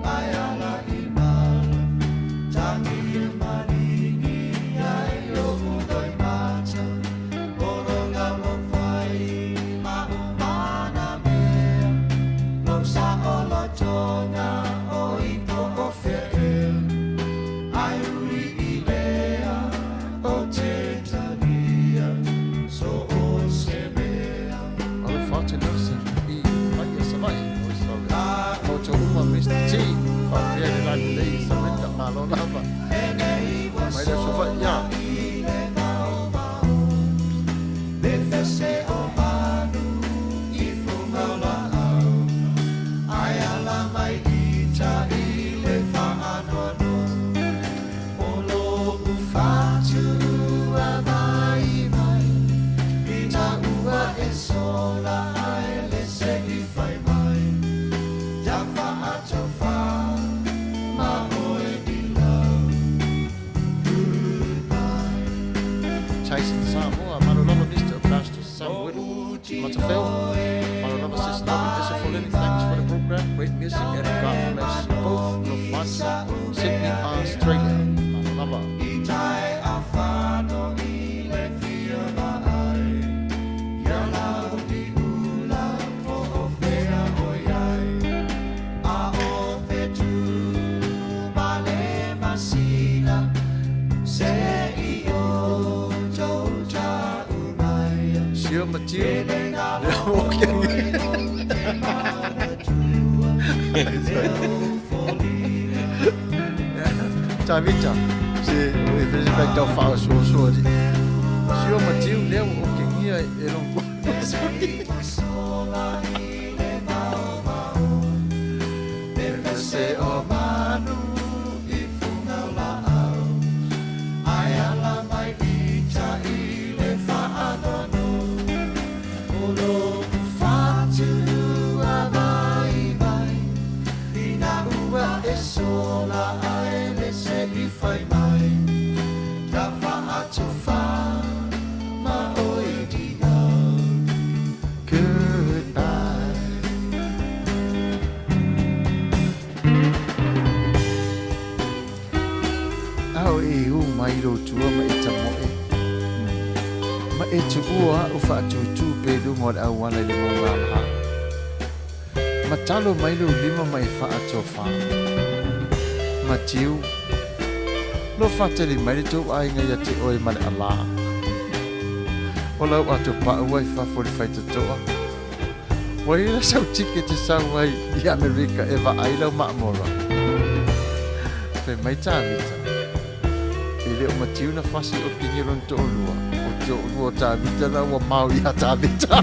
ai ala I mala. Tangi I maringi ai o udoi mata. Oronga mo fai ma umana mea. Lo sa o lo tonga o I po o fea. Ai ui I lea o te talia. So o se mea. Alo fate nasa I mai sa mai. O to uma Mr. T. Fa pere la lei sa meta malo lava. Mai da so fa ya. Le fese o manu I funga la au. Ai ala mai I ta I le whaanono. Olo ufatu a mai mai. Ina ua e sola ai le se I fai mai. Ja whaatofa ma oe I lau. Goodbye. Tyson Samoa, Manolava Mr. Pastor Samuelu, Matafeo, Manolava says loving this Foleni, thanks for the program, great music and God bless both of us, Sydney, Australia, Manolava. Itai afano I le fia la ai. Ia lau di ula po o fea oi ai. A o fetu ma le masina. Se I o tau ta umai. Sio Matiu, Tavita, se o efeito vai dar o fala sua de Sio Matiu, leu o que ia e não Se o manu I funga la au. Ai ala mai I ta I le whaadono. Olo ufatu a mai mai. Ina ua e sola ai le se I fai mai. Ta whaatofa ma oi dina. Goodbye. Au e u mai lo tua ma e tamo e. Ma e tu ua u fa tu pe lu mo au wana le mo ngala. Ma talo mai lo lima mai fa ato fa. Ma tiu. Lo fa te li mai tu ai nga ya te oi ma le ala. O lau ato pa ua I fa 45 to toa. Wai la sau tike te sau ai I Amerika e va ai lau maamora. Fe mai tāmita. E leo matiu na fasi o kingi ron to olua. O te olua tāmita na ua mau I ha tāmita.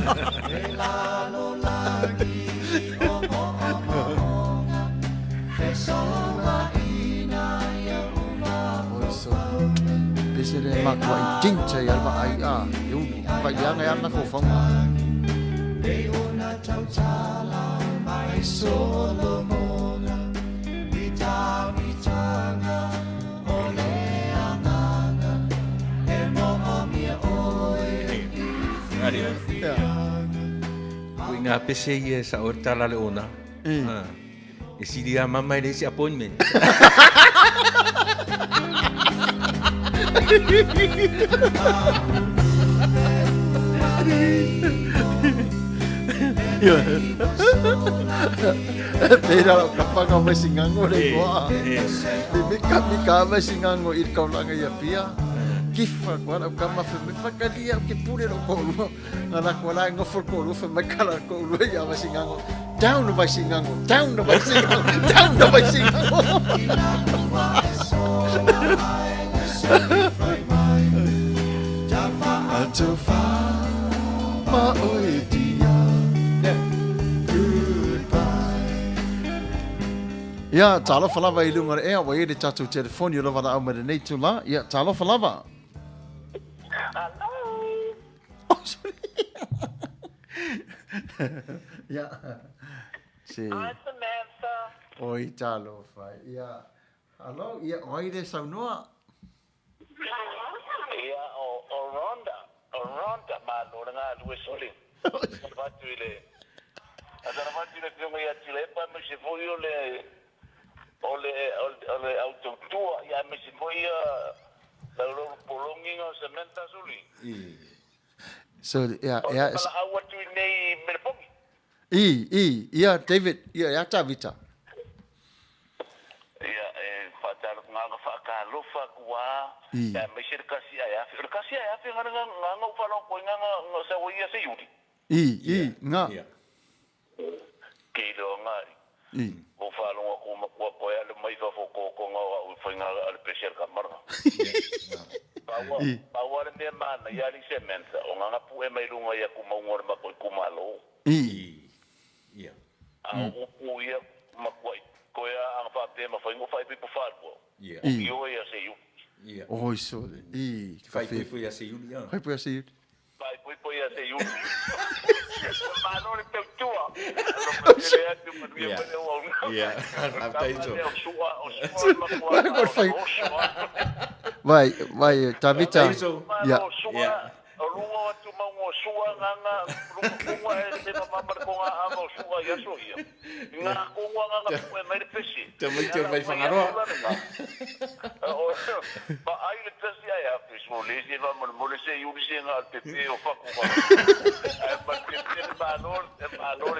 Oiso. Pese le makua I tinta I alwa ai a. Iu, vai anga I ana kofonga. Mai solo mona Vitanga Ole ananga E mo o mia oi Adio. Kuinga pese I sa orta le ona. E si dia mama le si appointment. Pera kapanga mai singango le koa. Mika mai singango I kaulanga ia pia. Kifa wala kama fe me fakalia ke pure no ko ngana ko la ngo for ko lu fe mai kala ko lu ia mai singango. Down vai singango. Down vai singango. Down vai singango. Atofa ma oi dia. Ya, talo falava I lunga e wa I tatu telefoni lo vana au me nei tula. Ya, talo falava. Hello. Oh, sorry. Ya. Si. Hi, Samantha. Oi talo fai. Ya. Hello, ya oi de saunua. Ia o Ronda ma lo nga lu soli. Fatu ile. Adara fatu ile kiongo ya tile pa me se foi ole autotua ya me se foi la lo polongi no sementa soli. So ya ya. Ala awa tu nei merpongi. Ya David, ya Tavita. Ia fatal nga fa lofa kwa ya me se kasi ya nga falo ko nga sa wia se yudi. Nga. Kilo nga. O falo ko ya le mai fa ko nga o fa nga al pressure kamar. Bawa le mana ya li sementa o nga pu e mai lunga ya kuma ngor ma ko kumalo. Ia. O pu ya ma ko ya ang fa te ma fa ngo fa pe falbo. Ia. Yo ya se yu. Ia. Oi so. Fai foi assim Julia. Vai por assim. Vai foi ya se yu. Mano le te tua. Ia. After isso. Vai, Tavita. Ya. Lunga tu mau sua nganga lunga e te mama ko nga amo sua ya so ia. Nga ko nga ko mai pesi. Também tem vai fangaroa. Ba ai le pesi ya pesi mo le se va mo le se yu se nga te te o fa ko. Ai ba ke te valor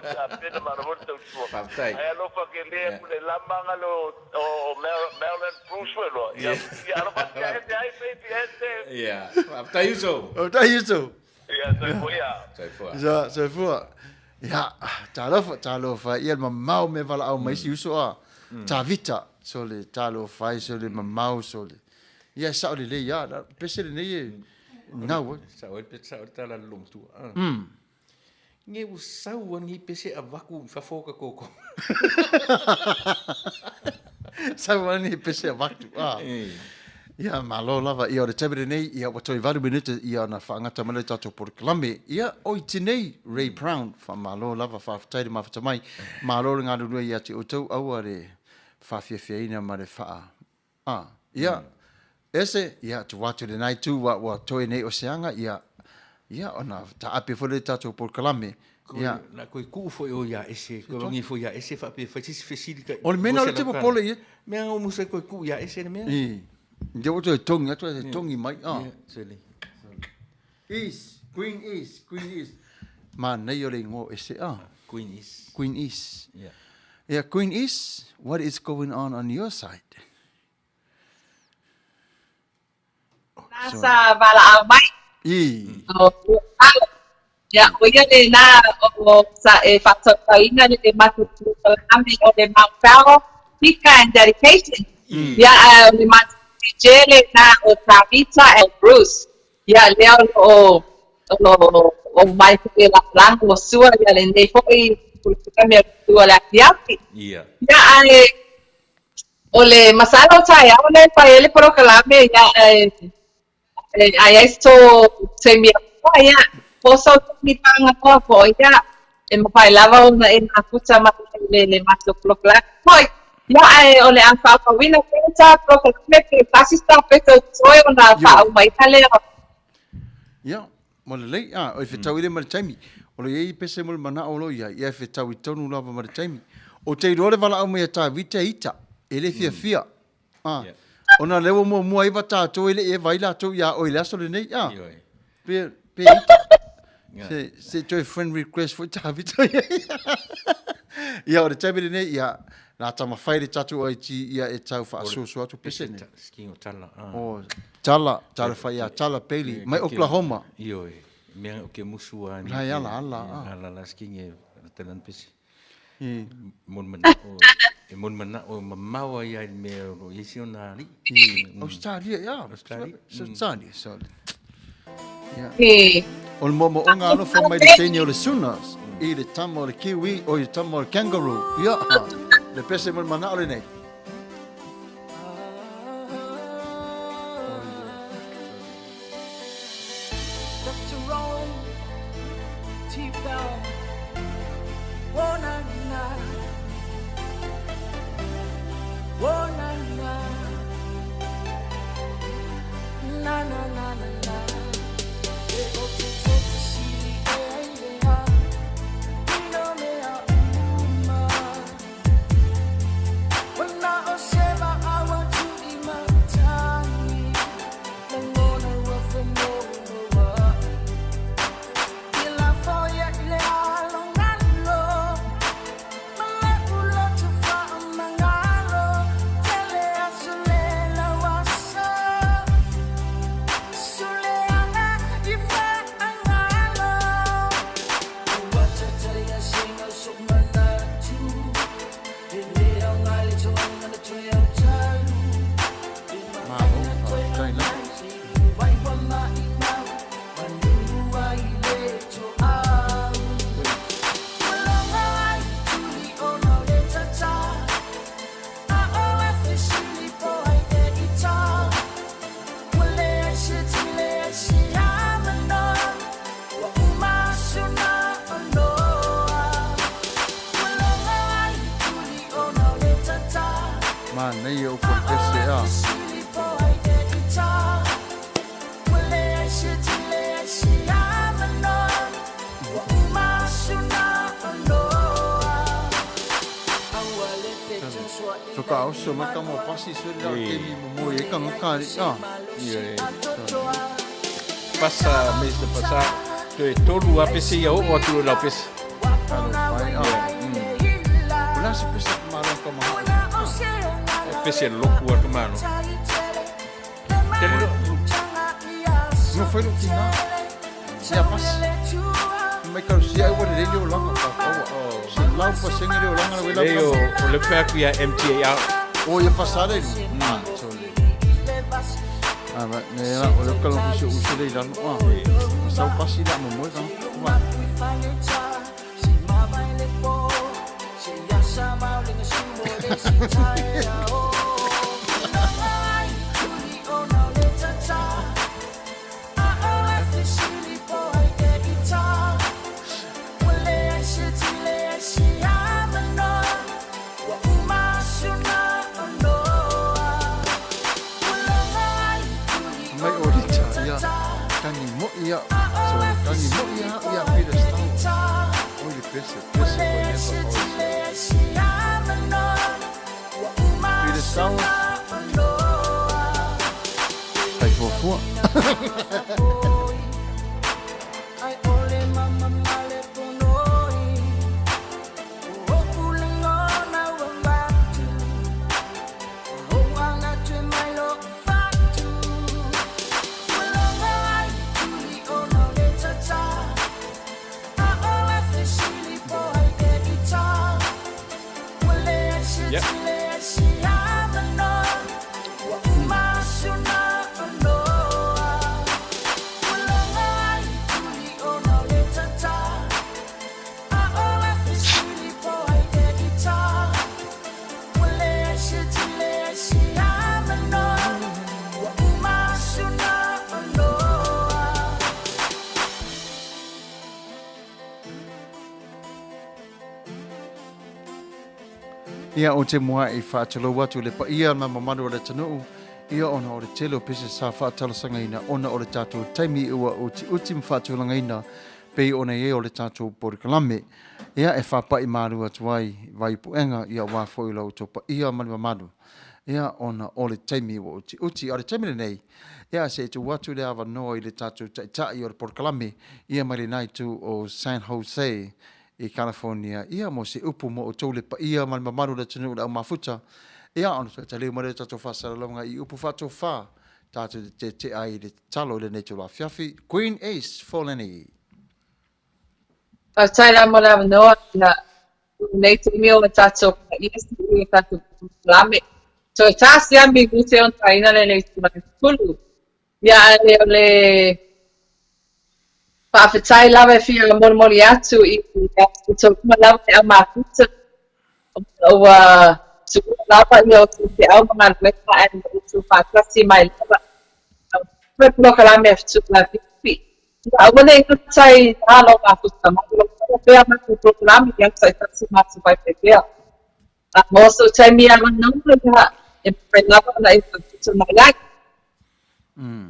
ta pena valor tu sua. Ai lo fa ke le la manga lo o Maryland Bruce ya no va que ai baby este. Ia. After isso. Ja, So for. Ya, talo fa ia mamau me vala au mai si uso a. Tavita so le talo fa so le mamau so le. Ya sa le ya, pese le nei. Ngau. Sa o pesa o tala lum tu. Nge u sau ni pese a vaku fa foka koko. Sa wani pese vaktu. Ia malo lava ia o le tabere nei ia o toi varu minute ia na whaangata mana tato por klame ia oi tinei Ray Brown fa malo lava fa ftaire ma ftamai malo ngā rurua ia te otau au are whawhiawhiaina ma le wha. Ia ese ia tu watu le nai tu wa toi nei o seanga ia ona ta ape fole tato por klame ia na koe ku foi o ia ese ko ngi foi ia ese fa pe fatis facilita. O le mena le te popole ia Mea o musa koe ku ia ese mea. Dia o te tongi, atu te tongi mai. Seli. Queen is. Ma nei o le ngō ese Queen is. Queen is. Yeah. Queen is, what is going on your side? Nasa vala mai. Ya, oia le na o sa e whataina le matutu ame o le Matafeo Pika and dedication. Ya, le matutu jele na o Tavita and Bruce. Ya, leo o mai ke la lango sua ya le nei foi kame Fetu Ole Afiafi. Yeah. Ya, ole masalo taya ole pa ele proclame ya ai esto se me ya poso mi panga po ya me bailaba una en escucha más le más lo proclame ya ole an fa wina pensa proclame que casi está peto soy una fa mai tale Ya, mo le lei o Fetu ile mar taimi. O le ei pese mo mana o lo ia Fetu I tonu lava mar taimi. O te rore vala au me ta vita ita ele fia. Ona lewo mo mua iwa tātou ele e vai lātou ia o ile aso le nei. Pe ita. Se joy friend request for Javi. Ia o le taimere nei ia na tama whai le tatu ai ti ia e tau wha asoso atu pese ne. Ski o tala. O tala whai a tala peili. Mai Oklahoma. Io e. Mea o ke musu a. Lai ala. Ala ski nge talan pese. Mon mana o mamawa ia me o isi ona li. Australia, ia. Australia. So. E O le momo o ngā alo wha mai le teini o le sunas. I le tama o le kiwi o le tama o le kangaroo. Ia. Le pese mon mana o le nei. Nei o kon pese a. Whaka auso maka mo pasi suri a ke mi mo e kanga kari a. Pasa mesa pasa to e tolu a pese ia o atu la pese. Alo pai a. Ula se pese maro ka ma. Pese loku a mano. No foi no final. Se a pasi. Mai ka si ai wa le o langa pa. Se lau pa senga le o langa le Leo o le pea kia MTA. O ia pasare. Ma ne era o le kalo ku se le langa. Sa pasi la mo mo ka. Ia, so kani mo ia pida stau. Oi pese pida stau. Ai fofo. Ia o te mua I whaatalo watu le pa ia ma mamanu o le tanu. Ia ona o le telo pese sa whaatalo sangaina. Ona o le tātou taimi ua o ti uti mwhaatu langaina. Pei ona e o le tātou porikalame. Ia e whapa I maru atu ai vai puenga ia wafo I lau topa ia mani mamanu. Ia ona o le taimi o uti. Uti, o le taimi le nei. Ia se tu watu le awa noa i le tatu tai o le porkalame. Ia mai le naitu o San Jose i California. Ia mo se upu mo o tole pa ia ma le mamaru le tunu le au mafuta. Ia ona te leo mare tatu whasalalonga i upu whatu wha. Tatu te ai le talo le Fetu Ole Afiafi. Queen Ace, Foleni. Taila mo la noa na nei te mio o tato ka isi i tato lame. So tasi ambi gute on taina le nei te mai kulu. Ia le whawhetai lawe whia mori atu i so kuma lawe e au makuta. O sukuna lawa i o te au mga lweka e o tu whakasi mai lawa. Pwe puloka lame e fitu la vipi. Awana i tai alo makuta. Pea matu proklami yang sai taksi matu vai pepea. Moso tai mia manunga ya e pelava na i fitu na yak.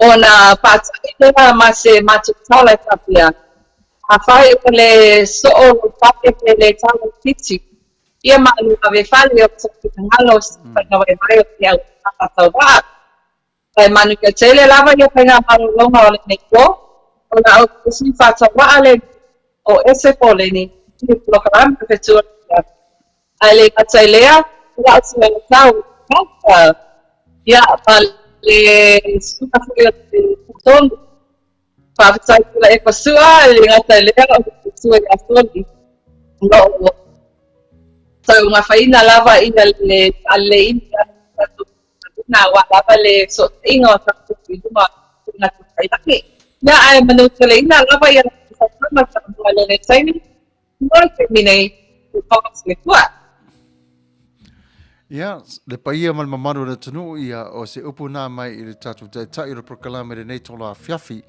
Ona pata ina mase matu tala tapia. Afai le so o pate le tala titi. Ia malu ave fali o tsapi ngalos pa na vai vai o ia tatawa. Ai manu ke tele lava ia pena malu longa o le neko. Ona o kusi tatawa ale o ese Foleni i program pe Fetu Ole Afiafi. Ale katsailea la suela tau kata ya le suka fuia de ton pa tsai la e pasua le katsailea o Fetu Ole Afiafi. No so nga faina lava ina le ale ina na wa lava le so ingo sa tu ma na tsai taki. Ya ai manu le ina lava ya sama sama le tsai Moi terminei o papas le tua. Ia, le paia mal mamaru le tunu ia o se upu nā mai i le tatu te tai o le prokalame le Fetu Ole Afiafi.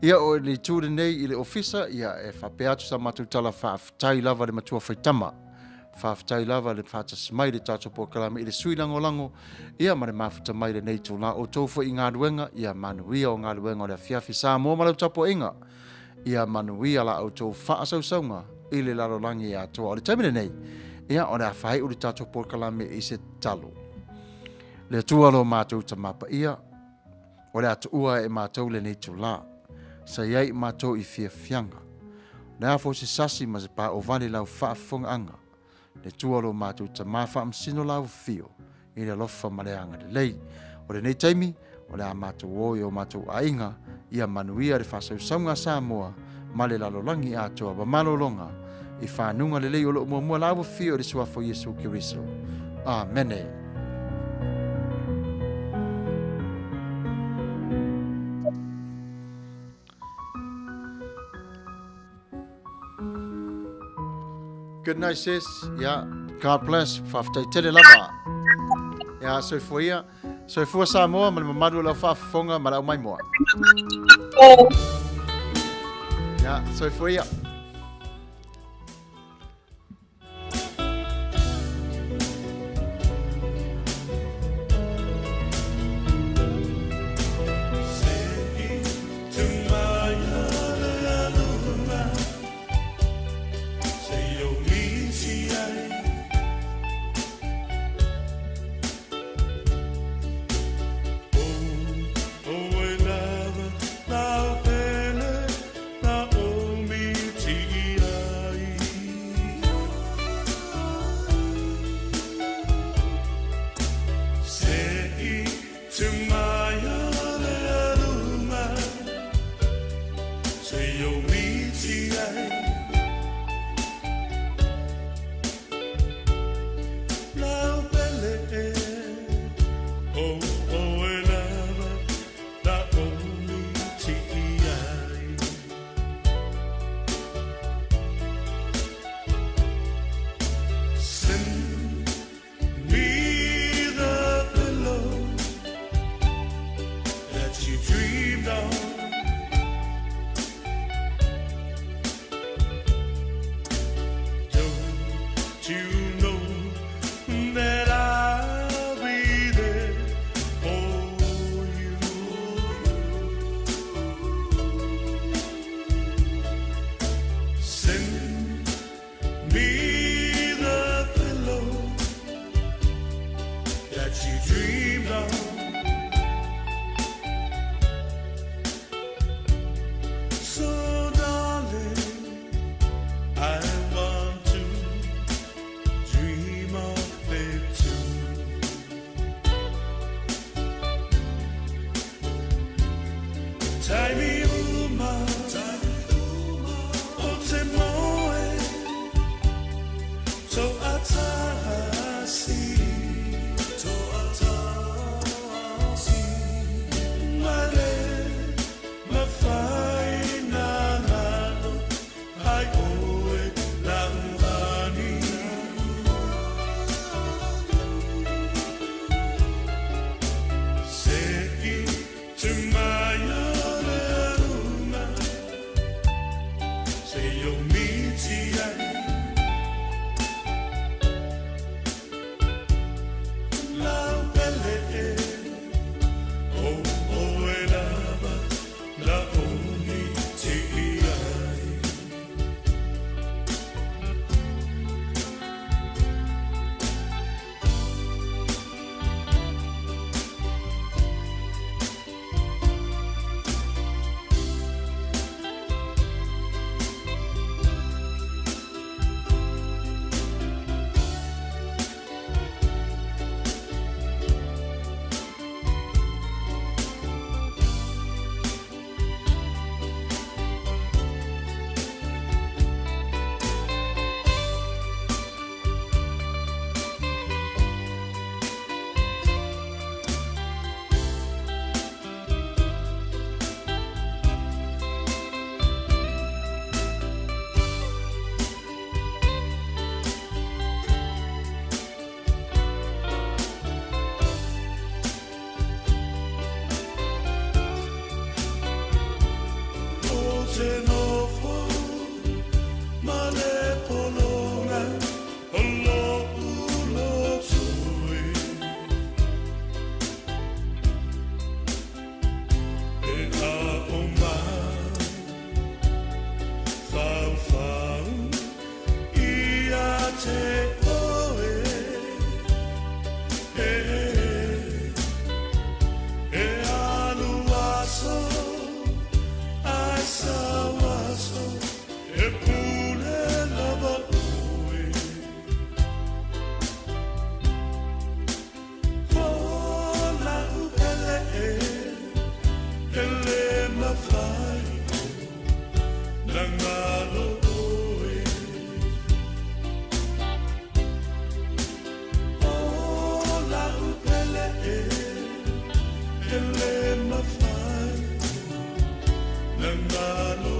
Ia o le tūre nei i le ofisa ia e whapeatu sa matutala whaafitai lava le matua whaitama. Whaafitai lava le whaatas mai le tatu prokalame i le sui lango. Ia ma le mafuta mai le Fetu Ole o tofu i ngā ruenga ia Manuia o ngā ruenga o le Afiafi sa mua malau tapo inga. Ia Manuia la o tō whaasausaunga i le larolangi a toa. O le taimine nei, ia o le awhai o le tato porkalame i se talo. Le atua lo mātou ta mapa ia, o le atu ua e mātou le Fetu Ole. Sa iai mātou i fia fianga. Le afo se sasi ma se pā o vani lau whaafonga anga. Le tua lo mātou ta mawha amsino lau fio, i le lofa maleanga le lei. O le nei taimi, o le a mātou oi o mātou ainga, ia Manuia le whasausaunga Samoa, ma le lalolangi a toa wa malolonga i whanunga le lei o lo mua lawa fio le suafo Yesu Kiriso. Amene. Good night, sis. Yeah. God bless. Whaftai tele lava. Yeah, so for ia. So for Samoa, ma le mamadu lau whafonga ma lau mai moa. Ja, so for ia. Oh, Nangalo